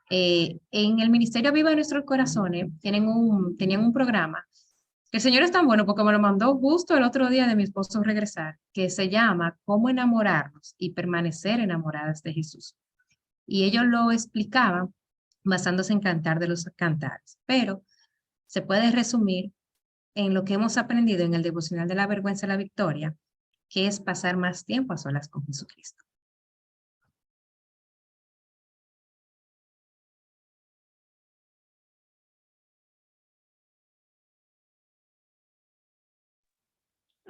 En el Ministerio Viva de Nuestros Corazones tenían un programa que el Señor es tan bueno porque me lo mandó justo el otro día de mi esposo regresar, que se llama Cómo enamorarnos y permanecer enamoradas de Jesús. Y ellos lo explicaban basándose en Cantar de los Cantares, pero se puede resumir en lo que hemos aprendido en el devocional de la vergüenza a la victoria, que es pasar más tiempo a solas con Jesucristo.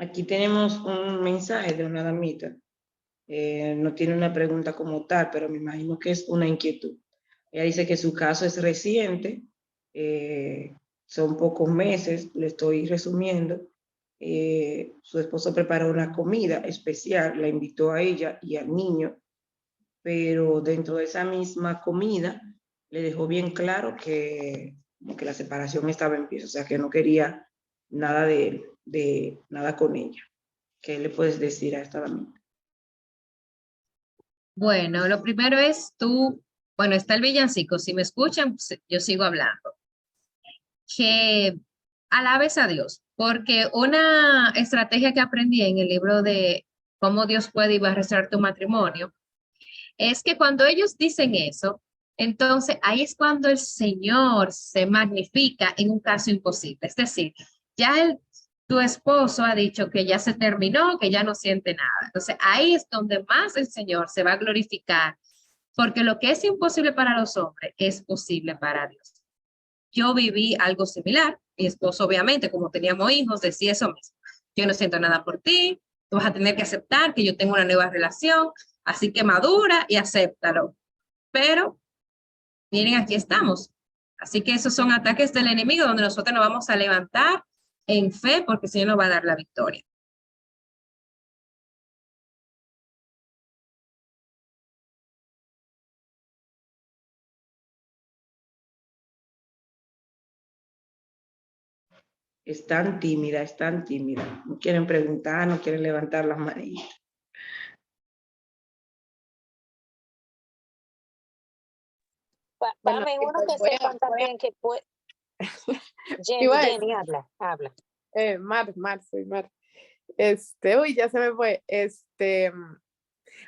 Aquí tenemos un mensaje de una damita. No tiene una pregunta como tal, pero me imagino que es una inquietud. Ella dice que su caso es reciente, son pocos meses, le estoy resumiendo. Su esposo preparó una comida especial, la invitó a ella y al niño, pero dentro de esa misma comida le dejó bien claro que la separación estaba en pie, o sea, que no quería nada de nada con ella. ¿Qué le puedes decir a esta damita? Bueno, lo primero es bueno, está el villancico, si me escuchan, pues, yo sigo hablando. Que alabes a Dios, porque una estrategia que aprendí en el libro de cómo Dios puede y va a restaurar tu matrimonio, es que cuando ellos dicen eso, entonces ahí es cuando el Señor se magnifica en un caso imposible. Es decir, ya tu esposo ha dicho que ya se terminó, que ya no siente nada. Entonces ahí es donde más el Señor se va a glorificar, porque lo que es imposible para los hombres es posible para Dios. Yo viví algo similar. Mi esposo, obviamente, como teníamos hijos, decía eso mismo. Yo no siento nada por ti, tú vas a tener que aceptar que yo tengo una nueva relación, así que madura y acéptalo. Pero, miren, aquí estamos. Así que esos son ataques del enemigo donde nosotros nos vamos a levantar en fe porque el Señor nos va a dar la victoria. Es tan tímida, es tan tímida. No quieren preguntar, no quieren levantar las manitas. Bueno, Dame uno que voy a, sepan también que puede. iba a Jenny, habla. Soy Mar. Uy, ya se me fue.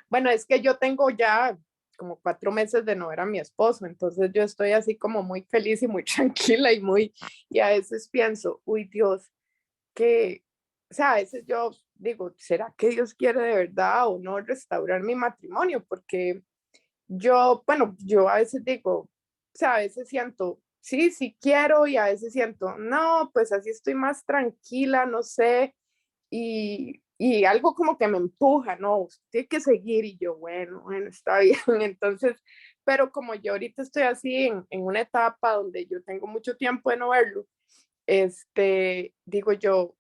Bueno, es que yo tengo ya como 4 meses de no ver a mi esposo, entonces yo estoy así como muy feliz y muy tranquila y a veces pienso, uy, Dios, que, o sea, a veces yo digo, ¿será que Dios quiere de verdad o no restaurar mi matrimonio? Porque yo a veces digo, o sea, a veces siento, sí, sí quiero y a veces siento, no, pues así estoy más tranquila, no sé, y algo como que me empuja, no, usted tiene que seguir y yo, bueno, está bien, entonces, pero como yo ahorita estoy así en una etapa donde yo tengo mucho tiempo de no verlo, digo yo,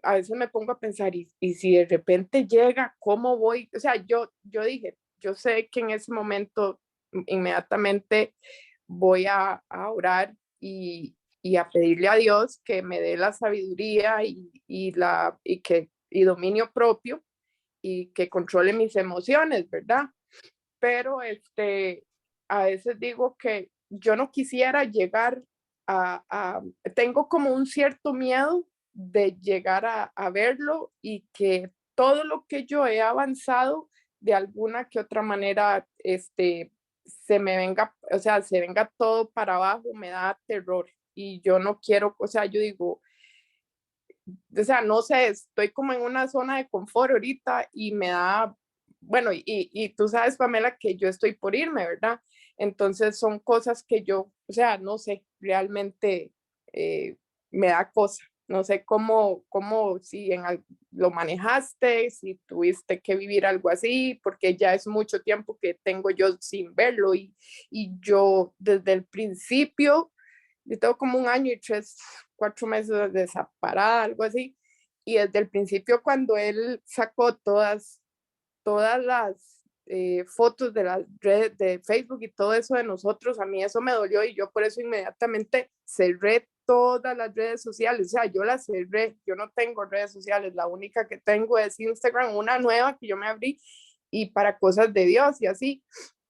a veces me pongo a pensar, y si de repente llega, ¿cómo voy? O sea, yo dije, yo sé que en ese momento inmediatamente voy a orar y a pedirle a Dios que me dé la sabiduría y dominio propio y que controle mis emociones, ¿verdad? Pero a veces digo que yo no quisiera llegar tengo como un cierto miedo de llegar a verlo y que todo lo que yo he avanzado de alguna que otra manera, se me venga, o sea, se venga todo para abajo, me da terror y yo no quiero, o sea, yo digo, o sea, no sé, estoy como en una zona de confort ahorita y me da, bueno, y tú sabes, Pamela, que yo estoy por irme, ¿verdad? Entonces son cosas que yo, o sea, no sé, realmente me da cosa. No sé cómo si lo manejaste, si tuviste que vivir algo así, porque ya es mucho tiempo que tengo yo sin verlo y yo desde el principio yo tengo como 1 año y 4 meses de separada, algo así. Y desde el principio, cuando él sacó todas las fotos de las redes de Facebook y todo eso de nosotros, a mí eso me dolió y yo por eso inmediatamente cerré todas las redes sociales. O sea, yo las cerré, yo no tengo redes sociales, la única que tengo es Instagram, una nueva que yo me abrí y para cosas de Dios y así.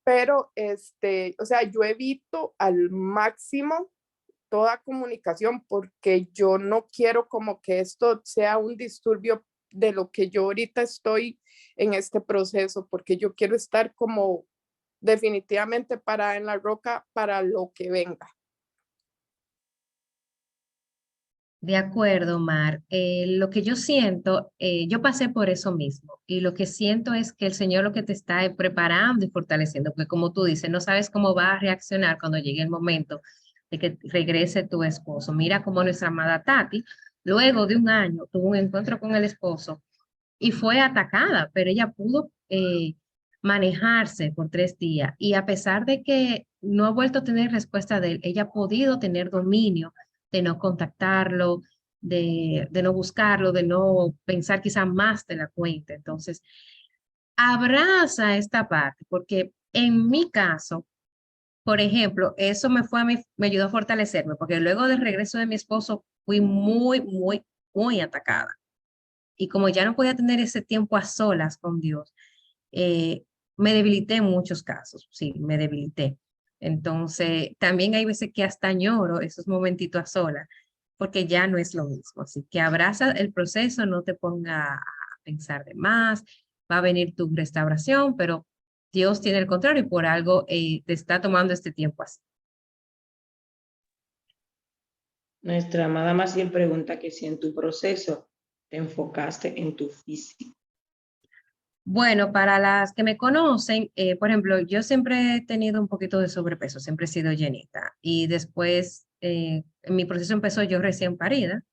Pero, o sea, yo evito al máximo toda comunicación porque yo no quiero como que esto sea un disturbio de lo que yo ahorita estoy en este proceso, porque yo quiero estar como definitivamente parada en la roca para lo que venga. De acuerdo, Mar. Lo que yo siento, yo pasé por eso mismo y lo que siento es que el Señor lo que te está preparando y fortaleciendo, porque como tú dices, no sabes cómo va a reaccionar cuando llegue el momento de que regrese tu esposo. Mira cómo nuestra amada Tati Luego de un año tuvo un encuentro con el esposo y fue atacada, pero ella pudo manejarse por 3 días y a pesar de que no ha vuelto a tener respuesta de él, ella ha podido tener dominio de no contactarlo, de no buscarlo, de no pensar quizá más de la cuenta. Entonces, abraza esta parte, porque en mi caso, por ejemplo, eso me ayudó a fortalecerme, porque luego del regreso de mi esposo fui muy atacada. Y como ya no podía tener ese tiempo a solas con Dios, me debilité en muchos casos, sí, me debilité. Entonces, también hay veces que hasta añoro esos momentitos a solas, porque ya no es lo mismo. Así que abraza el proceso, no te ponga a pensar de más, va a venir tu restauración, pero Dios tiene el control y por algo te está tomando este tiempo así. Nuestra amada Maciel pregunta que si en tu proceso te enfocaste en tu físico. Bueno, para las que me conocen, por ejemplo, yo siempre he tenido un poquito de sobrepeso, siempre he sido llenita. Y después, mi proceso empezó yo recién parida,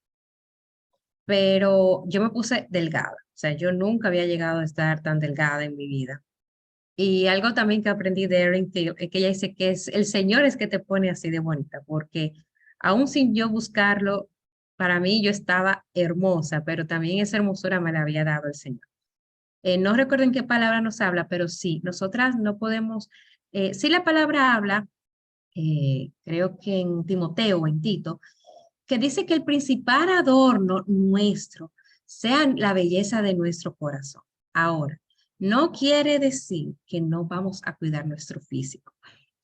pero yo me puse delgada. O sea, yo nunca había llegado a estar tan delgada en mi vida. Y algo también que aprendí de Erin Thiel es que ella dice que es el Señor es que te pone así de bonita, porque aún sin yo buscarlo, para mí yo estaba hermosa, pero también esa hermosura me la había dado el Señor. No recuerdo en qué palabra nos habla, pero sí, nosotras no podemos, sí la palabra habla, creo que en Timoteo o en Tito, que dice que el principal adorno nuestro sea la belleza de nuestro corazón. Ahora, no quiere decir que no vamos a cuidar nuestro físico.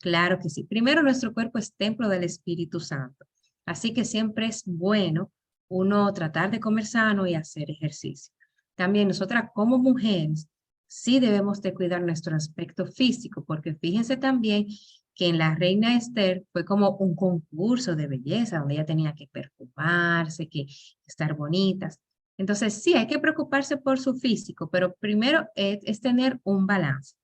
Claro que sí. Primero, nuestro cuerpo es templo del Espíritu Santo. Así que siempre es bueno uno tratar de comer sano y hacer ejercicio. También nosotras como mujeres sí debemos de cuidar nuestro aspecto físico, porque fíjense también que en la Reina Esther fue como un concurso de belleza, donde ella tenía que perfumarse, que estar bonitas. Entonces, sí, hay que preocuparse por su físico, pero primero es tener un balance.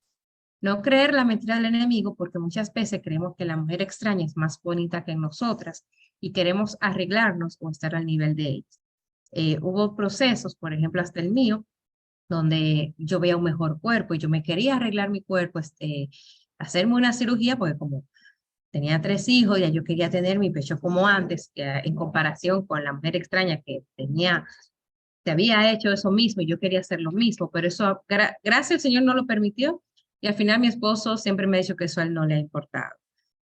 No creer la mentira del enemigo, porque muchas veces creemos que la mujer extraña es más bonita que nosotras y queremos arreglarnos o estar al nivel de ellas. Hubo procesos, por ejemplo, hasta el mío, donde yo veía un mejor cuerpo y yo me quería arreglar mi cuerpo, hacerme una cirugía, porque como tenía 3 hijos, ya yo quería tener mi pecho como antes, que en comparación con la mujer extraña que se había hecho eso mismo y yo quería hacer lo mismo, pero eso, gracias al Señor no lo permitió y al final mi esposo siempre me ha dicho que eso a él no le ha importado.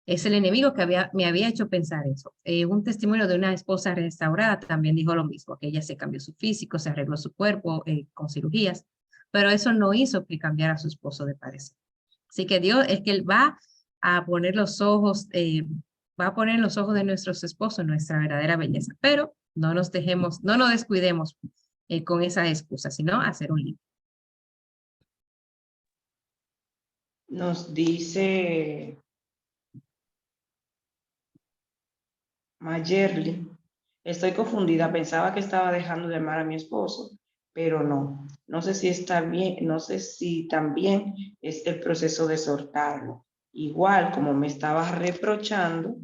Es el enemigo que me había hecho pensar eso. Un testimonio de una esposa restaurada también dijo lo mismo, que ella se cambió su físico, se arregló su cuerpo con cirugías, pero eso no hizo que cambiara a su esposo de parecer. Así que Dios es que Él va a poner los ojos, va a poner en los ojos de nuestros esposos nuestra verdadera belleza, pero no nos dejemos, no nos descuidemos con esa excusa, sino hacer un límite. Nos dice Mayerly, estoy confundida, pensaba que estaba dejando de amar a mi esposo, pero no. No sé si está bien, no sé si también es el proceso de soltarlo. Igual como me estaba reprochando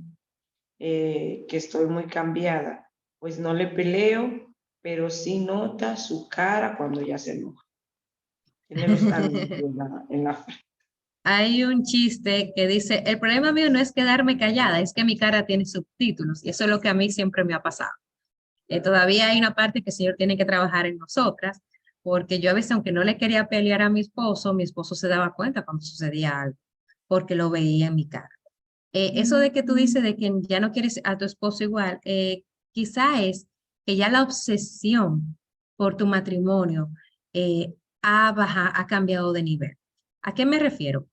que estoy muy cambiada, pues no le peleo, pero sí nota su cara cuando ya se enoja. Tiene los anillos en la frente. Hay un chiste que dice, el problema mío no es quedarme callada, es que mi cara tiene subtítulos y eso es lo que a mí siempre me ha pasado. Todavía hay una parte que el Señor tiene que trabajar en nosotras, porque yo a veces, aunque no le quería pelear a mi esposo se daba cuenta cuando sucedía algo, porque lo veía en mi cara. Eso de que tú dices de que ya no quieres a tu esposo igual, quizá que ya la obsesión por tu matrimonio ha cambiado de nivel. ¿A qué me refiero?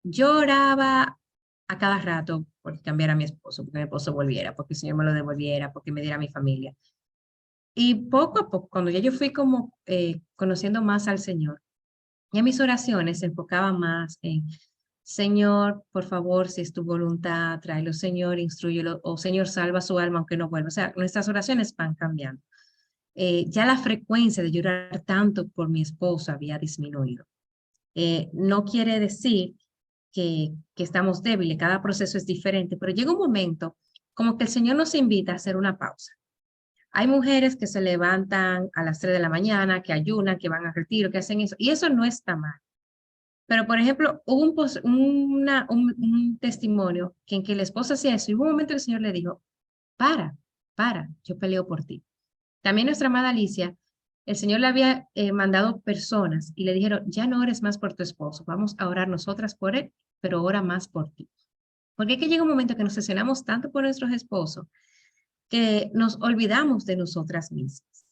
Yo oraba a cada rato por cambiar a mi esposo, porque mi esposo volviera, porque el Señor me lo devolviera, porque me diera a mi familia. Y poco a poco, cuando ya yo fui como conociendo más al Señor, ya mis oraciones se enfocaban más en, Señor, por favor, si es tu voluntad, tráelo, Señor, instrúyelo, o Señor, salva su alma aunque no vuelva. O sea, nuestras oraciones van cambiando. Ya la frecuencia de llorar tanto por mi esposo había disminuido. No quiere decir que estamos débiles, cada proceso es diferente, pero llega un momento como que el Señor nos invita a hacer una pausa. Hay mujeres que se levantan a las 3 de la mañana, que ayunan, que van a retiro, que hacen eso, y eso no está mal. Pero, por ejemplo, hubo un testimonio que en que la esposa hacía eso y hubo un momento que el Señor le dijo, para, yo peleo por ti. También nuestra amada Alicia, el Señor le había mandado personas y le dijeron, ya no ores más por tu esposo, vamos a orar nosotras por él, pero ora más por ti. Porque es que llega un momento que nos obsesionamos tanto por nuestros esposos que nos olvidamos de nosotras mismas.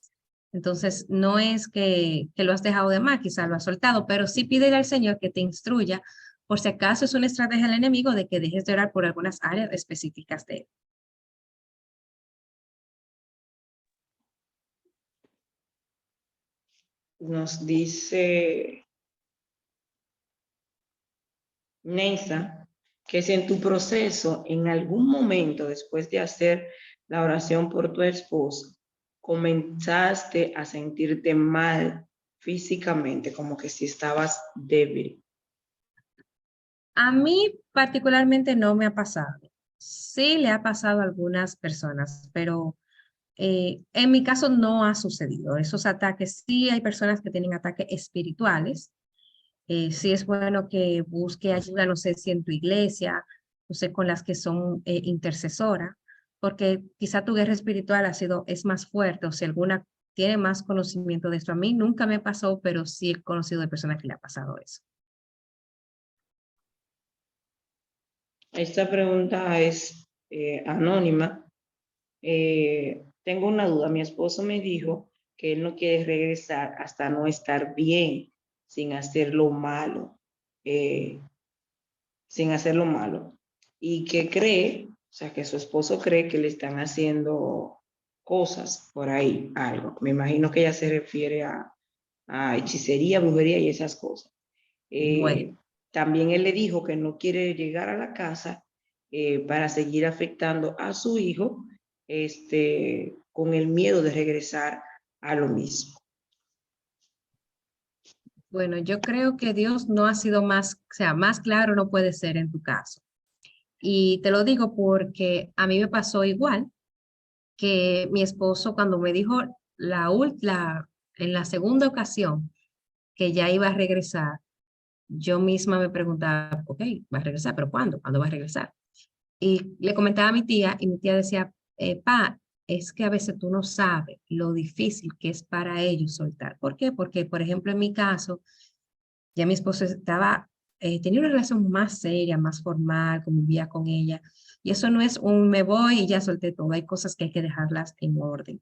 Entonces, no es que lo has dejado de más, quizá lo has soltado, pero sí pídele al Señor que te instruya, por si acaso es una estrategia del enemigo de que dejes de orar por algunas áreas específicas de él. Nos dice Neisa que si en tu proceso, en algún momento después de hacer la oración por tu esposo, comenzaste a sentirte mal físicamente, como que si estabas débil. A mí particularmente no me ha pasado. Sí le ha pasado a algunas personas, pero en mi caso no ha sucedido. Esos ataques, sí hay personas que tienen ataques espirituales. Sí es bueno que busque ayuda, no sé si en tu iglesia, no sé, con las que son intercesoras, porque quizá tu guerra espiritual es más fuerte, o si alguna tiene más conocimiento de esto. A mí nunca me pasó, pero sí he conocido de personas que le ha pasado eso. Esta pregunta es anónima. Tengo una duda. Mi esposo me dijo que él no quiere regresar hasta no estar bien, sin hacer lo malo, y que cree, o sea, que su esposo cree que le están haciendo cosas por ahí, algo. Me imagino que ella se refiere a hechicería, brujería y esas cosas. Bueno, También él le dijo que no quiere llegar a la casa para seguir afectando a su hijo, con el miedo de regresar a lo mismo. bueno, yo creo que Dios no ha sido más, o sea, más claro no puede ser en tu caso. Y te lo digo porque a mí me pasó igual que mi esposo cuando me dijo en la segunda ocasión que ya iba a regresar, yo misma me preguntaba, ok, va a regresar, pero ¿cuándo? ¿Cuándo va a regresar? Y le comentaba a mi tía y mi tía decía, pa, es que a veces tú no sabes lo difícil que es para ellos soltar. ¿Por qué? Porque, por ejemplo, en mi caso, ya mi esposo tenía una relación más seria, más formal, convivía con ella. Y eso no es un me voy y ya solté todo. Hay cosas que hay que dejarlas en orden.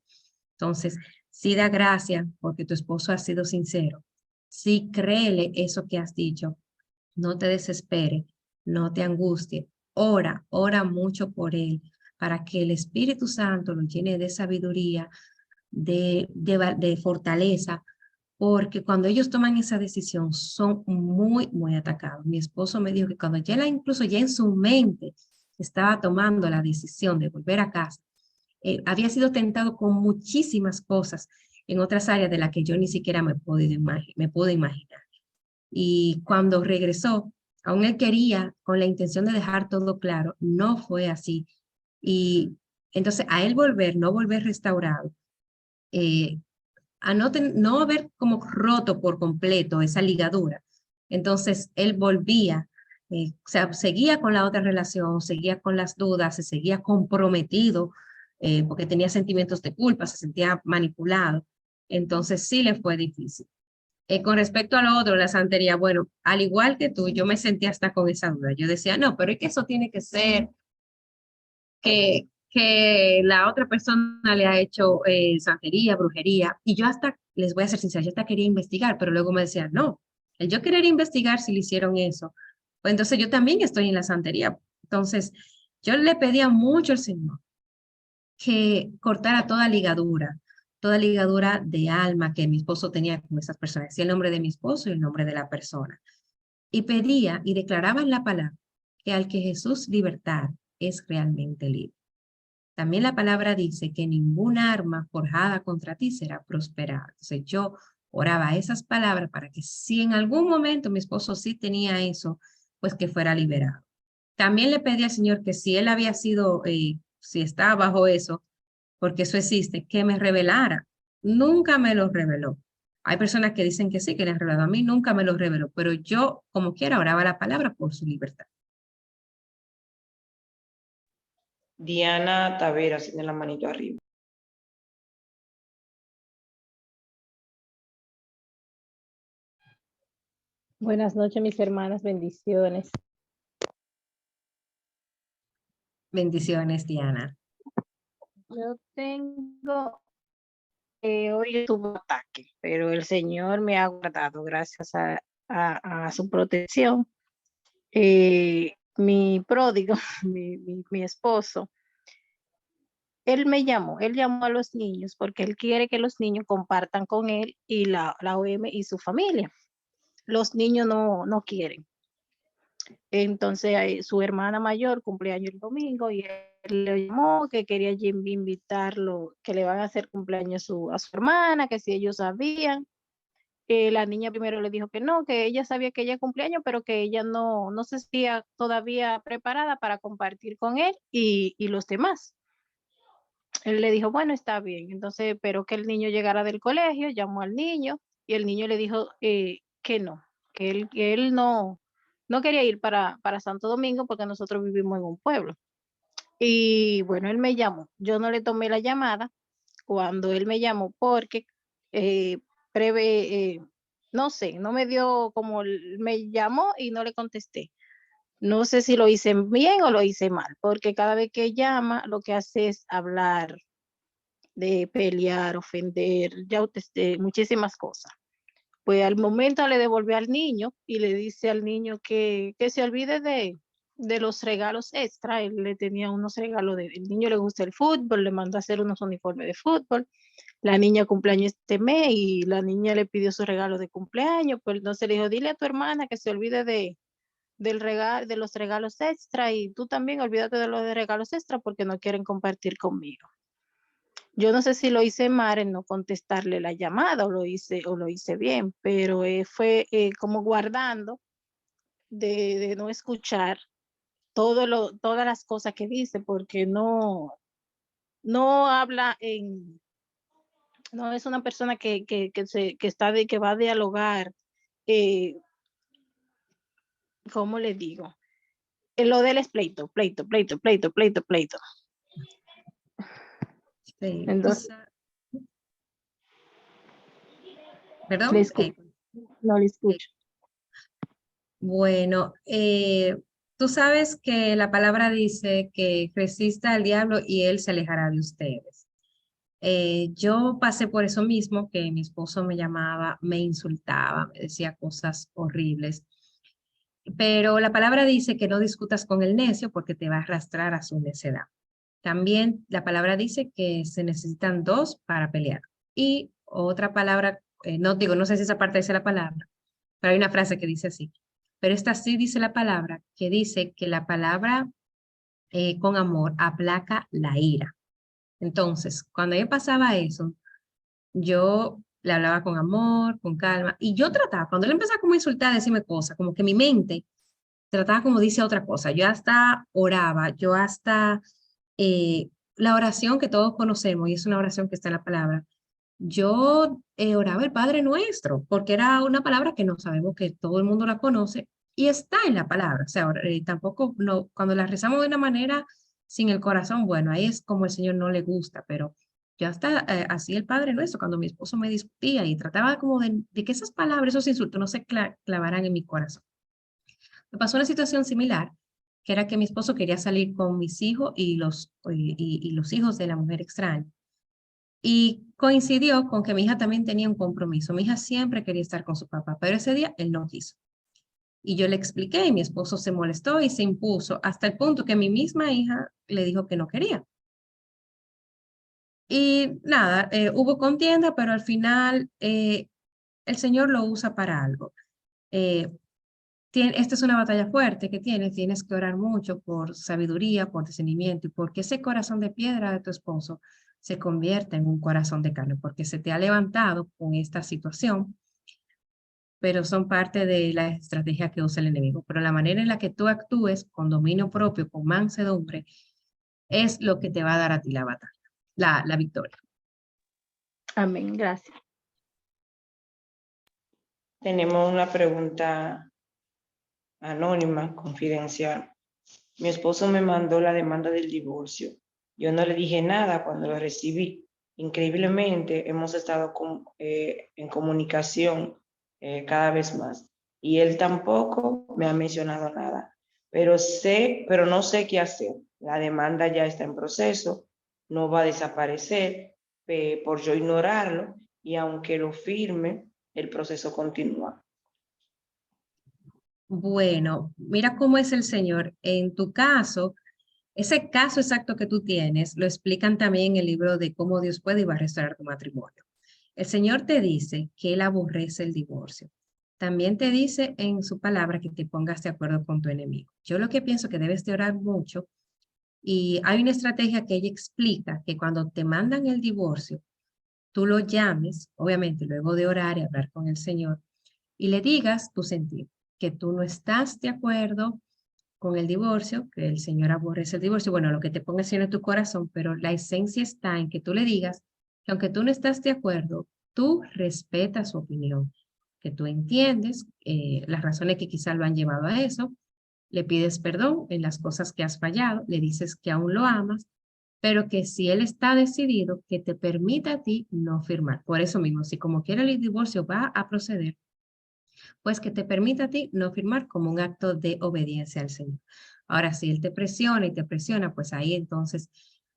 Entonces, sí da gracia porque tu esposo ha sido sincero. Sí créele eso que has dicho. No te desespere, no te angustie. Ora mucho por él para que el Espíritu Santo lo llene de sabiduría, de fortaleza, porque cuando ellos toman esa decisión son muy, muy atacados. Mi esposo me dijo que cuando incluso ya en su mente estaba tomando la decisión de volver a casa, había sido tentado con muchísimas cosas en otras áreas de las que yo ni siquiera me pude imaginar. Y cuando regresó, aún él quería, con la intención de dejar todo claro, no fue así. Y entonces a él no volver restaurado, eh, no haber como roto por completo esa ligadura. Entonces él volvía, o sea, seguía con la otra relación, seguía con las dudas, se seguía comprometido porque tenía sentimientos de culpa, se sentía manipulado. Entonces sí le fue difícil. Con respecto a lo otro, la santería, bueno, al igual que tú, yo me sentía hasta con esa duda. Yo decía, no, pero es que eso tiene que ser que la otra persona le ha hecho santería, brujería, y yo hasta, les voy a ser sincera, yo hasta quería investigar, pero luego me decían, no, el yo querer investigar si le hicieron eso, pues entonces yo también estoy en la santería. Entonces, yo le pedía mucho al Señor que cortara toda ligadura de alma que mi esposo tenía con esas personas, decía el nombre de mi esposo y el nombre de la persona. Y pedía y declaraba en la palabra que al que Jesús libertara es realmente libre. También la palabra dice que ninguna arma forjada contra ti será prosperada. Entonces yo oraba esas palabras para que si en algún momento mi esposo sí tenía eso, pues que fuera liberado. También le pedí al Señor que si él había sido, si estaba bajo eso, porque eso existe, que me revelara. Nunca me lo reveló. Hay personas que dicen que sí, que le han revelado. A mí nunca me lo reveló, pero yo, como quiera, oraba la palabra por su libertad. Diana Taveras tiene la manito arriba. Buenas noches, mis hermanas, bendiciones. Bendiciones, Diana. Yo tengo, hoy tuve un ataque, pero el Señor me ha guardado gracias a su protección. Mi pródigo, mi esposo, él llamó a los niños porque él quiere que los niños compartan con él y la OM y su familia. Los niños no quieren. Entonces su hermana mayor cumpleaños el domingo y él le llamó que quería invitarlo, que le van a hacer cumpleaños a su hermana, que si ellos sabían. La niña primero le dijo que no, que ella sabía que ella cumpleaños, pero que ella no se sentía todavía preparada para compartir con él y los demás. Él le dijo, bueno, está bien. Entonces esperó que el niño llegara del colegio, llamó al niño y el niño le dijo que no, que él no quería ir para Santo Domingo porque nosotros vivimos en un pueblo. Y bueno, él me llamó. Yo no le tomé la llamada cuando él me llamó porque no sé, no me dio como me llamó y no le contesté. No sé si lo hice bien o lo hice mal, porque cada vez que llama lo que hace es hablar, de pelear, ofender, muchísimas cosas. Pues al momento le devolvió al niño y le dice al niño que se olvide de los regalos extra. Él le tenía unos regalos, el niño le gusta el fútbol, le mandó a hacer unos uniformes de fútbol. La niña cumpleaños este mes y la niña le pidió su regalo de cumpleaños, pues entonces le dijo, dile a tu hermana que se olvide de los regalos extra y tú también olvídate de los regalos extra porque no quieren compartir conmigo. Yo no sé si lo hice mal en no contestarle la llamada o lo hice bien, pero fue como guardando de no escuchar todas las cosas que dice, porque no habla no es una persona que va a dialogar, ¿cómo le digo? Lo del es pleito. Sí, Entonces, perdón. no le escucho. Bueno, tú sabes que la palabra dice que resista al diablo y él se alejará de ustedes. Yo pasé por eso mismo, que mi esposo me llamaba, me insultaba, me decía cosas horribles. Pero la palabra dice que no discutas con el necio porque te va a arrastrar a su necedad. También la palabra dice que se necesitan dos para pelear. Y otra palabra, no sé si esa parte dice la palabra, pero hay una frase que dice así. Pero esta sí dice la palabra, que dice que la palabra con amor aplaca la ira. Entonces, cuando yo pasaba eso, yo le hablaba con amor, con calma, y yo trataba, cuando él empezaba como a insultar, a decirme cosas, como que mi mente trataba como dice otra cosa. Yo hasta oraba, yo hasta la oración que todos conocemos, y es una oración que está en la palabra, yo oraba el Padre Nuestro, porque era una palabra que no sabemos que todo el mundo la conoce, y está en la palabra. O sea, tampoco, no, cuando la rezamos de una manera sin el corazón, bueno, ahí es como el Señor no le gusta, pero yo hasta así el Padre Nuestro, cuando mi esposo me discutía y trataba como de que esas palabras, esos insultos no se clavaran en mi corazón. Me pasó una situación similar, que era que mi esposo quería salir con mis hijos y los hijos de la mujer extraña. Y coincidió con que mi hija también tenía un compromiso. Mi hija siempre quería estar con su papá, pero ese día él no quiso. Y yo le expliqué y mi esposo se molestó y se impuso hasta el punto que mi misma hija le dijo que no quería. Y nada, hubo contienda, pero al final el Señor lo usa para algo. Esta es una batalla fuerte que tienes que orar mucho por sabiduría, por discernimiento y porque ese corazón de piedra de tu esposo se convierta en un corazón de carne, porque se te ha levantado con esta situación, pero son parte de la estrategia que usa el enemigo. Pero la manera en la que tú actúes con dominio propio, con mansedumbre, es lo que te va a dar a ti la batalla. la victoria. Amén, gracias. Tenemos una pregunta anónima, confidencial. Mi esposo me mandó la demanda del divorcio. Yo no le dije nada cuando lo recibí. Increíblemente, hemos estado en comunicación cada vez más. Y él tampoco me ha mencionado nada. Pero no sé qué hacer. La demanda ya está en proceso. No va a desaparecer por yo ignorarlo. Y aunque lo firme, el proceso continúa. Bueno, mira cómo es el Señor. En tu caso, ese caso exacto que tú tienes, lo explican también en el libro de cómo Dios puede y va a restaurar tu matrimonio. El Señor te dice que Él aborrece el divorcio. También te dice en su palabra que te pongas de acuerdo con tu enemigo. Yo lo que pienso que debes de orar mucho y hay una estrategia que ella explica que cuando te mandan el divorcio, tú lo llames, obviamente luego de orar y hablar con el Señor, y le digas tu sentir, que tú no estás de acuerdo con el divorcio, que el Señor aborrece el divorcio, bueno, lo que te ponga el Señor en tu corazón, pero la esencia está en que tú le digas que aunque tú no estás de acuerdo, tú respetas su opinión, que tú entiendes las razones que quizá lo han llevado a eso, le pides perdón en las cosas que has fallado, le dices que aún lo amas, pero que si él está decidido, que te permita a ti no firmar. Por eso mismo, si como quiera el divorcio va a proceder, pues que te permita a ti no firmar como un acto de obediencia al Señor. Ahora, si Él te presiona y te presiona, pues ahí entonces,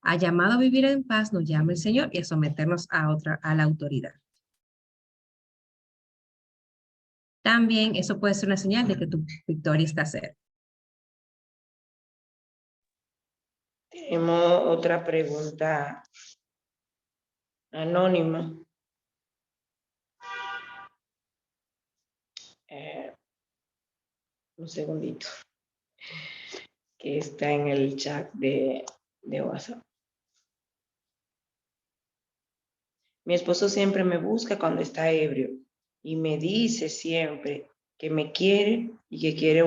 ha llamado a vivir en paz, nos llama el Señor y a someternos a la autoridad. También eso puede ser una señal de que tu victoria está cerca. Tenemos otra pregunta anónima. Un segundito. Que está en el chat de WhatsApp. Mi esposo siempre me busca cuando está ebrio y me dice siempre que me quiere y que quiere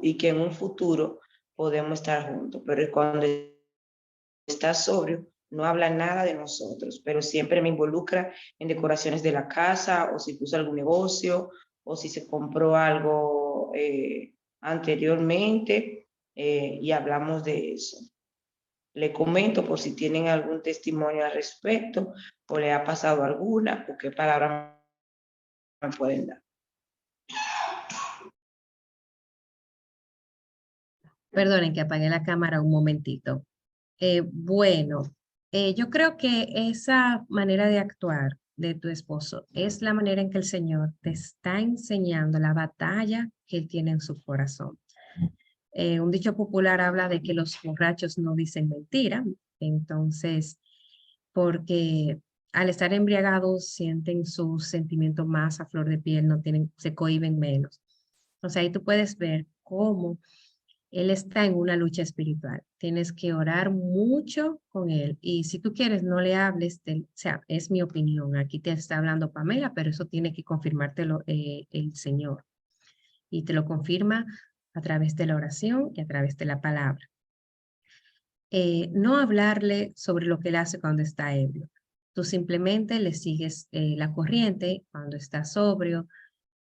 y que en un futuro podemos estar juntos, pero cuando está sobrio no habla nada de nosotros, pero siempre me involucra en decoraciones de la casa o si puso algún negocio o si se compró algo anteriormente y hablamos de eso. Le comento por si tienen algún testimonio al respecto o le ha pasado alguna o qué palabras me pueden dar. Perdonen que apagué la cámara un momentito. Bueno, yo creo que esa manera de actuar de tu esposo es la manera en que el Señor te está enseñando la batalla que él tiene en su corazón. Un dicho popular habla de que los borrachos no dicen mentira, entonces, porque al estar embriagados sienten sus sentimientos más a flor de piel, no tienen, se cohíben menos. Entonces ahí tú puedes ver cómo él está en una lucha espiritual. Tienes que orar mucho con él. Y si tú quieres, no le hables, o sea, es mi opinión. Aquí te está hablando Pamela, pero eso tiene que confirmártelo el Señor. Y te lo confirma a través de la oración y a través de la palabra. No hablarle sobre lo que él hace cuando está ebrio. Tú simplemente le sigues la corriente cuando está sobrio,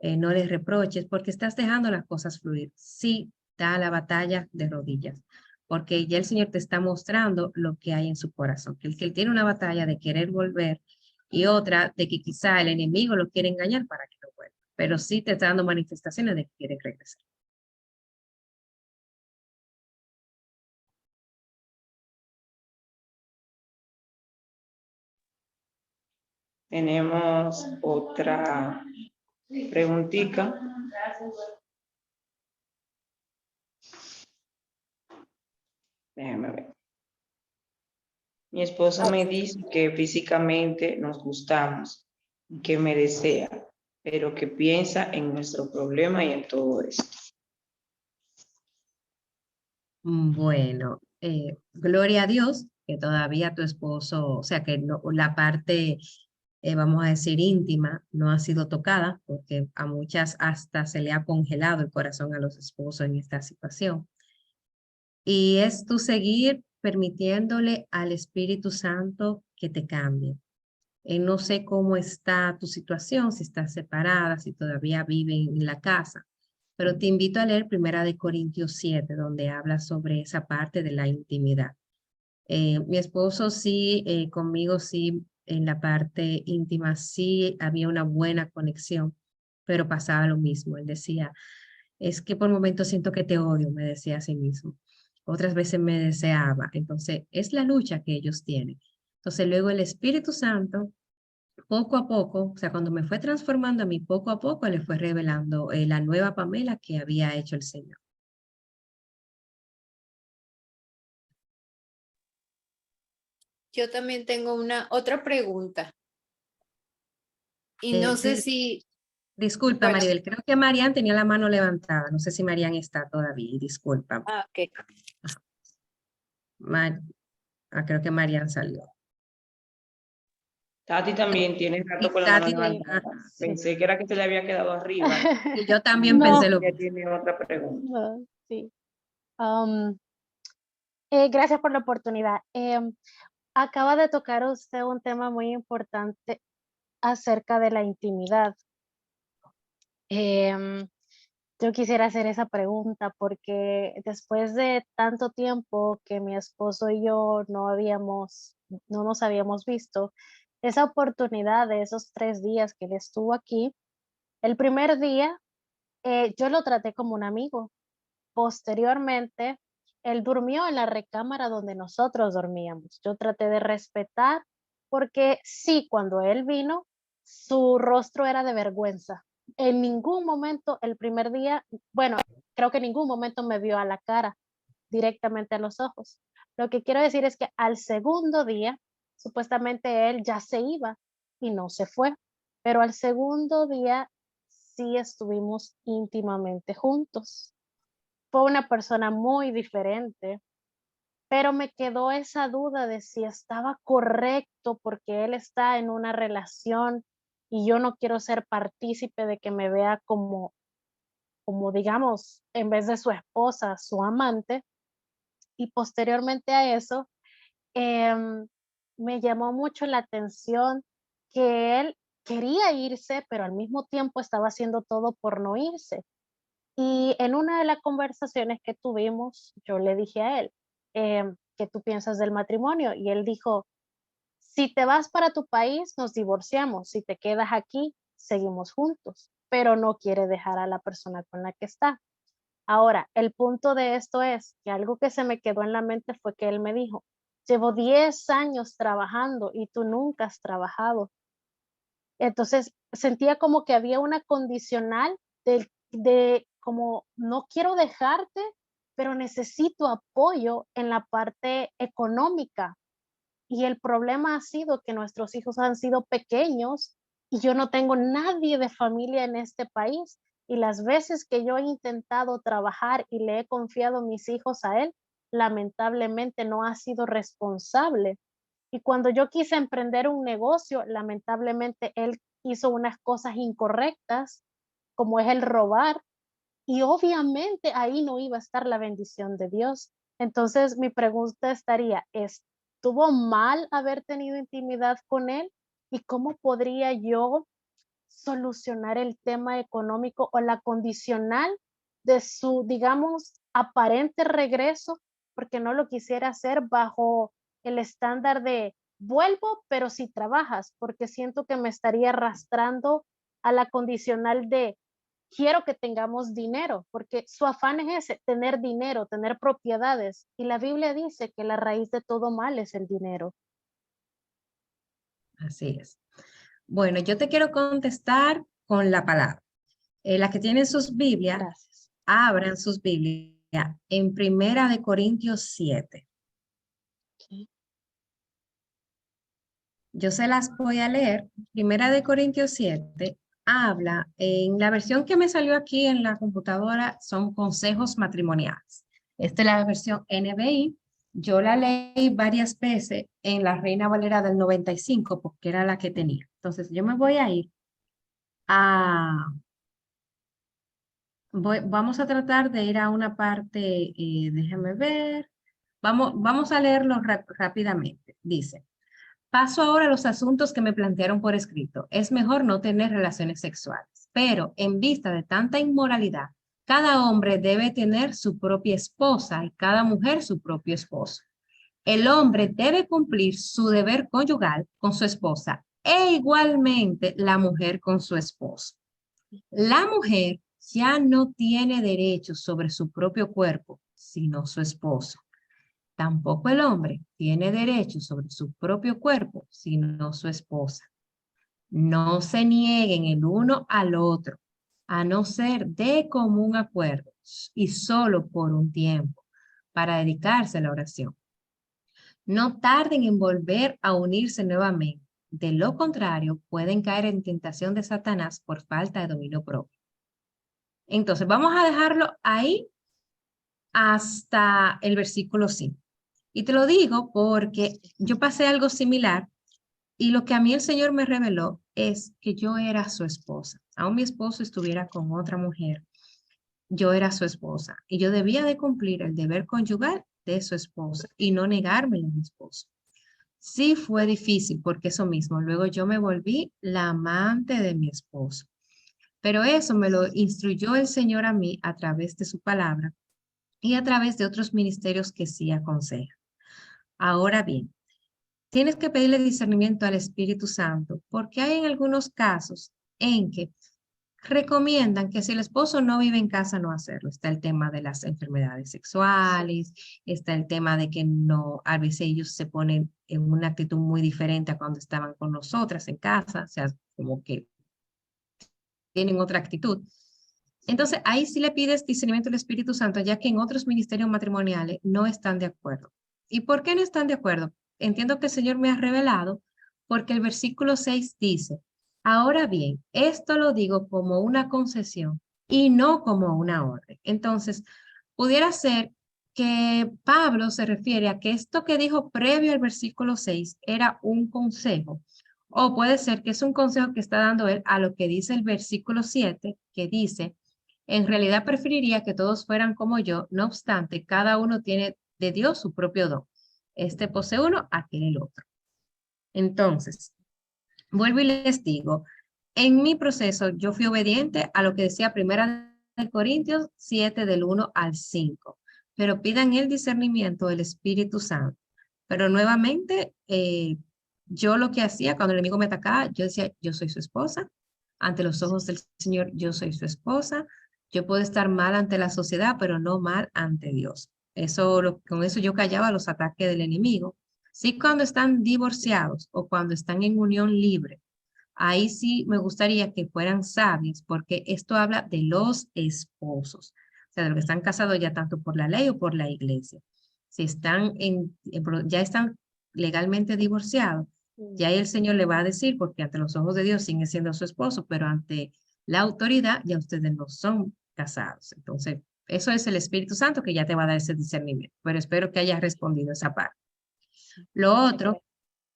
no le reproches porque estás dejando las cosas fluir. Sí, da la batalla de rodillas, porque ya el Señor te está mostrando lo que hay en su corazón, que él tiene una batalla de querer volver y otra de que quizá el enemigo lo quiere engañar para que no vuelva, pero sí te está dando manifestaciones de que quiere regresar. Tenemos otra preguntita. Déjame ver. Mi esposo me dice que físicamente nos gustamos, que me desea, pero que piensa en nuestro problema y en todo esto. Bueno, gloria a Dios que todavía tu esposo, o sea que no, la parte, vamos a decir, íntima no ha sido tocada, porque a muchas hasta se le ha congelado el corazón a los esposos en esta situación. Y es tu seguir permitiéndole al Espíritu Santo que te cambie. No sé cómo está tu situación, si estás separada, si todavía viven en la casa, pero te invito a leer Primera de Corintios 7, donde habla sobre esa parte de la intimidad. Mi esposo sí, conmigo sí, en la parte íntima sí había una buena conexión, pero pasaba lo mismo. Él decía, es que por momentos siento que te odio, me decía a sí mismo. Otras veces me deseaba. Entonces, es la lucha que ellos tienen. Entonces, luego el Espíritu Santo, poco a poco, o sea, cuando me fue transformando a mí, poco a poco le fue revelando la nueva Pamela que había hecho el Señor. Yo también tengo otra pregunta. Y no sé si... Disculpa, Bueno. Maribel, creo que Marian tenía la mano levantada. No sé si Marian está todavía, disculpa. Ok. Creo que Marian salió. Tati también tiene rato con la mano Tati, levantada. sí. Pensé que era que se le había quedado arriba. Y yo también No. pensé lo Ella mismo. tiene otra pregunta. No, sí. Gracias por la oportunidad. Acaba de tocar usted un tema muy importante acerca de la intimidad. Yo quisiera hacer esa pregunta porque después de tanto tiempo que mi esposo y yo no nos habíamos visto, esa oportunidad de esos 3 días que él estuvo aquí, el primer día yo lo traté como un amigo. Posteriormente, él durmió en la recámara donde nosotros dormíamos. Yo traté de respetar porque sí, cuando él vino, su rostro era de vergüenza. En ningún momento, el primer día, bueno, creo que en ningún momento me vio a la cara, directamente a los ojos. Lo que quiero decir es que al segundo día, supuestamente él ya se iba y no se fue, pero al segundo día sí estuvimos íntimamente juntos. Fue una persona muy diferente, pero me quedó esa duda de si estaba correcto porque él está en una relación y yo no quiero ser partícipe de que me vea como digamos, en vez de su esposa, su amante. Y posteriormente a eso, me llamó mucho la atención que él quería irse, pero al mismo tiempo estaba haciendo todo por no irse. Y en una de las conversaciones que tuvimos, yo le dije a él, ¿qué tú piensas del matrimonio? Y él dijo, si te vas para tu país, nos divorciamos. Si te quedas aquí, seguimos juntos, pero no quiere dejar a la persona con la que está. Ahora, el punto de esto es que algo que se me quedó en la mente fue que él me dijo, llevo 10 años trabajando y tú nunca has trabajado. Entonces sentía como que había una condicional de como no quiero dejarte, pero necesito apoyo en la parte económica. Y el problema ha sido que nuestros hijos han sido pequeños y yo no tengo nadie de familia en este país. Y las veces que yo he intentado trabajar y le he confiado mis hijos a él, lamentablemente no ha sido responsable. Y cuando yo quise emprender un negocio, lamentablemente él hizo unas cosas incorrectas, como es el robar, y obviamente ahí no iba a estar la bendición de Dios. Entonces mi pregunta estaría, ¿estuvo mal haber tenido intimidad con él? ¿Y cómo podría yo solucionar el tema económico o la condicional de su, digamos, aparente regreso? Porque no lo quisiera hacer bajo el estándar de vuelvo, pero si trabajas, porque siento que me estaría arrastrando a la condicional de quiero que tengamos dinero, porque su afán es ese, tener dinero, tener propiedades. Y la Biblia dice que la raíz de todo mal es el dinero. Así es. Bueno, yo te quiero contestar con la palabra. Las que tienen sus Biblias, Gracias. abran sus Biblias en Primera de Corintios 7. Okay. Yo se las voy a leer. Primera de Corintios 7 habla, en la versión que me salió aquí en la computadora, son consejos matrimoniales. Esta es la versión NBI. Yo la leí varias veces en la Reina Valera del 95 porque era la que tenía. Entonces yo me voy a ir a... vamos a tratar de ir a una parte, déjame ver. Vamos a leerlo rápidamente. Dice, paso ahora a los asuntos que me plantearon por escrito. Es mejor no tener relaciones sexuales, pero en vista de tanta inmoralidad, cada hombre debe tener su propia esposa y cada mujer su propio esposo. El hombre debe cumplir su deber conyugal con su esposa e igualmente la mujer con su esposo. La mujer ya no tiene derechos sobre su propio cuerpo, sino su esposo. Tampoco el hombre tiene derechos sobre su propio cuerpo, sino su esposa. No se nieguen el uno al otro, a no ser de común acuerdo y solo por un tiempo, para dedicarse a la oración. No tarden en volver a unirse nuevamente. De lo contrario, pueden caer en tentación de Satanás por falta de dominio propio. Entonces, vamos a dejarlo ahí hasta el versículo 5. Y te lo digo porque yo pasé algo similar y lo que a mí el Señor me reveló es que yo era su esposa. Aún mi esposo estuviera con otra mujer, yo era su esposa y yo debía de cumplir el deber conyugal de su esposa y no negármelo a mi esposo. Sí fue difícil porque eso mismo, luego yo me volví la amante de mi esposo. Pero eso me lo instruyó el Señor a mí a través de su palabra y a través de otros ministerios que sí aconsejan. Ahora bien, tienes que pedirle discernimiento al Espíritu Santo porque hay en algunos casos en que recomiendan que si el esposo no vive en casa, no hacerlo. Está el tema de las enfermedades sexuales, está el tema de que no, a veces ellos se ponen en una actitud muy diferente a cuando estaban con nosotras en casa, o sea, como que tienen otra actitud. Entonces, ahí sí le pides discernimiento al Espíritu Santo, ya que en otros ministerios matrimoniales no están de acuerdo. ¿Y por qué no están de acuerdo? Entiendo que el Señor me ha revelado, porque el versículo 6 dice, ahora bien, esto lo digo como una concesión y no como una orden. Entonces, pudiera ser que Pablo se refiere a que esto que dijo previo al versículo 6 era un consejo, o puede ser que es un consejo que está dando él a lo que dice el versículo 7, que dice, en realidad preferiría que todos fueran como yo, no obstante, cada uno tiene de Dios su propio don. Este posee uno, aquel el otro. Entonces, vuelvo y les digo, en mi proceso yo fui obediente a lo que decía Primera de Corintios 7 del 1 al 5, pero pidan el discernimiento del Espíritu Santo. Pero nuevamente, yo lo que hacía cuando el enemigo me atacaba, yo decía, yo soy su esposa, ante los ojos del Señor, yo soy su esposa, yo puedo estar mal ante la sociedad, pero no mal ante Dios. Con eso yo callaba los ataques del enemigo. Sí, cuando están divorciados o cuando están en unión libre, ahí sí me gustaría que fueran sabios, porque esto habla de los esposos, o sea, de los que están casados ya tanto por la ley o por la iglesia. Si están ya están legalmente divorciados, ya ahí el Señor le va a decir, porque ante los ojos de Dios sigue siendo su esposo, pero ante la autoridad ya ustedes no son casados. Entonces, eso es el Espíritu Santo que ya te va a dar ese discernimiento, pero espero que hayas respondido esa parte. Lo otro,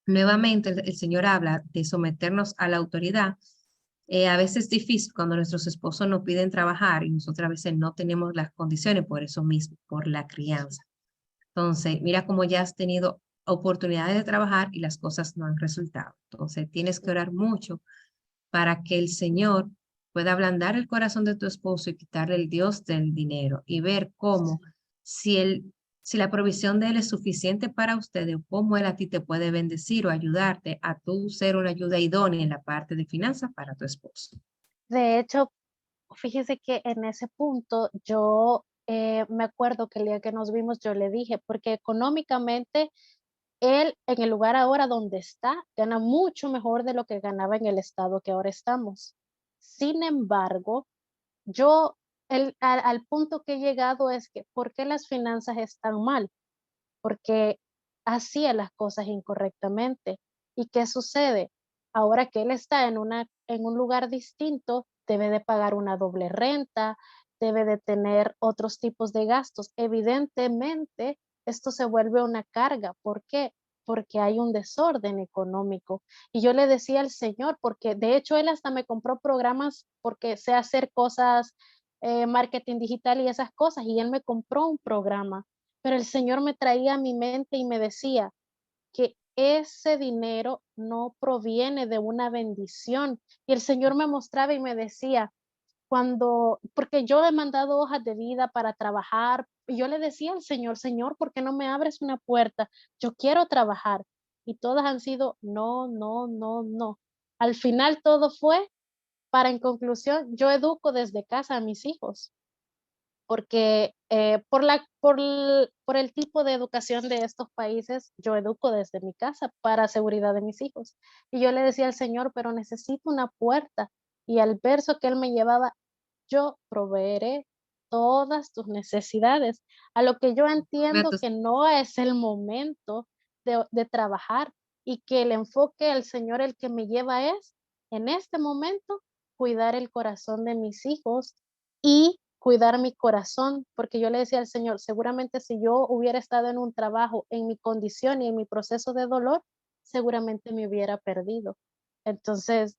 nuevamente el Señor habla de someternos a la autoridad. A veces es difícil cuando nuestros esposos nos piden trabajar y nosotros a veces no tenemos las condiciones por eso mismo, por la crianza. Entonces, mira cómo ya has tenido oportunidades de trabajar y las cosas no han resultado. Entonces, tienes que orar mucho para que el Señor pueda ablandar el corazón de tu esposo y quitarle el Dios del dinero y ver cómo, si la provisión de él es suficiente para ustedes, o cómo él a ti te puede bendecir o ayudarte a tú ser una ayuda idónea en la parte de finanzas para tu esposo. De hecho, fíjese que en ese punto yo me acuerdo que el día que nos vimos yo le dije, porque económicamente él en el lugar ahora donde está gana mucho mejor de lo que ganaba en el estado que ahora estamos. Sin embargo, yo al punto que he llegado es que, ¿por qué las finanzas están mal? Porque hacía las cosas incorrectamente. ¿Y qué sucede? Ahora que él está en un lugar distinto, debe de pagar una doble renta, debe de tener otros tipos de gastos. Evidentemente, esto se vuelve una carga. ¿Por qué? Porque hay un desorden económico. Y yo le decía al Señor, porque de hecho él hasta me compró programas porque sé hacer cosas, marketing digital y esas cosas, y él me compró un programa pero el Señor me traía a mi mente y me decía que ese dinero no proviene de una bendición. Y el Señor me mostraba y me decía, porque yo he mandado hojas de vida para trabajar, y yo le decía al Señor, Señor, ¿por qué no me abres una puerta? Yo quiero trabajar. Y todas han sido no, no, no, no. Al final todo fue, en conclusión, yo educo desde casa a mis hijos porque por el tipo de educación de estos países, yo educo desde mi casa para seguridad de mis hijos. Y yo le decía al Señor, pero necesito una puerta. Y al verso que Él me llevaba, yo proveeré todas tus necesidades. A lo que yo entiendo Retos. que no es el momento de trabajar y que el enfoque del Señor el que me lleva es, en este momento, cuidar el corazón de mis hijos y cuidar mi corazón, porque yo le decía al Señor, seguramente si yo hubiera estado en un trabajo, en mi condición y en mi proceso de dolor, seguramente me hubiera perdido. Entonces,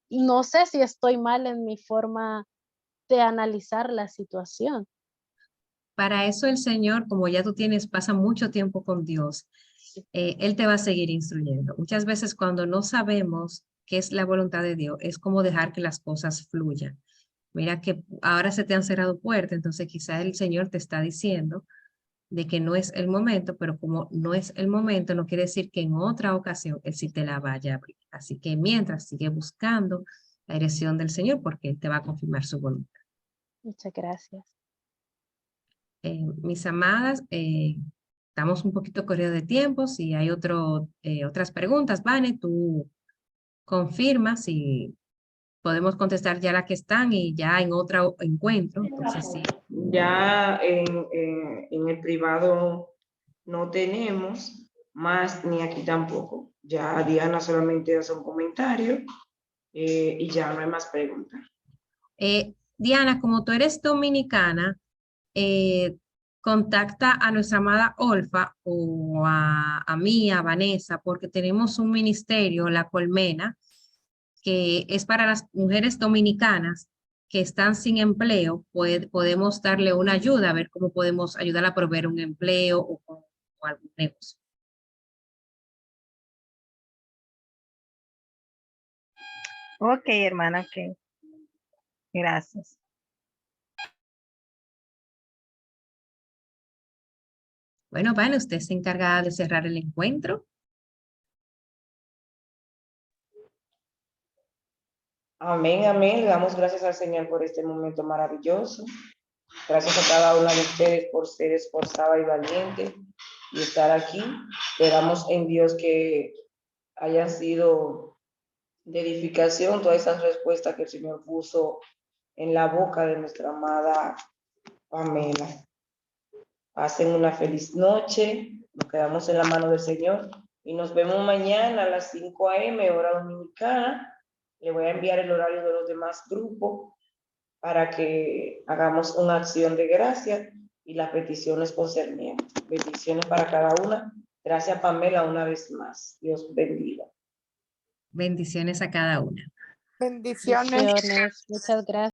no sé si estoy mal en mi forma de analizar la situación. Para eso el Señor, como ya tú pasa mucho tiempo con Dios, Él te va a seguir instruyendo. Muchas veces cuando no sabemos qué es la voluntad de Dios, es como dejar que las cosas fluyan. Mira que ahora se te han cerrado puertas, entonces quizás el Señor te está diciendo de que no es el momento, pero como no es el momento, no quiere decir que en otra ocasión Él sí te la vaya a abrir. Así que mientras sigue buscando la dirección del Señor, porque Él te va a confirmar su voluntad. Muchas gracias. Mis amadas, estamos un poquito corridos de tiempo. Si hay otras preguntas, Vane, tú confirmas si podemos contestar ya las que están y ya en otro encuentro. Entonces, sí. Ya en el privado no tenemos más, ni aquí tampoco. Ya Diana solamente hace un comentario y ya no hay más preguntas. Diana, como tú eres dominicana, contacta a nuestra amada Olfa o a mí, a Vanessa, porque tenemos un ministerio, La Colmena, que es para las mujeres dominicanas que están sin empleo. Podemos darle una ayuda, a ver cómo podemos ayudar a proveer un empleo o algún negocio. Ok, hermana, ok. Gracias. Bueno, Vane, usted se encarga de cerrar el encuentro. Amén, amén. Le damos gracias al Señor por este momento maravilloso. Gracias a cada una de ustedes por ser esforzada y valiente y estar aquí. Esperamos en Dios que hayan sido de edificación todas esas respuestas que el Señor puso en la boca de nuestra amada Pamela. Pasen una feliz noche. Nos quedamos en la mano del Señor y nos vemos mañana a las 5 a.m. hora dominicana. Le voy a enviar el horario de los demás grupos para que hagamos una acción de gracia y las peticiones concernientes. Bendiciones para cada una. Gracias, Pamela, una vez más. Dios bendiga. Bendiciones a cada una. Bendiciones. Bendiciones. Muchas gracias.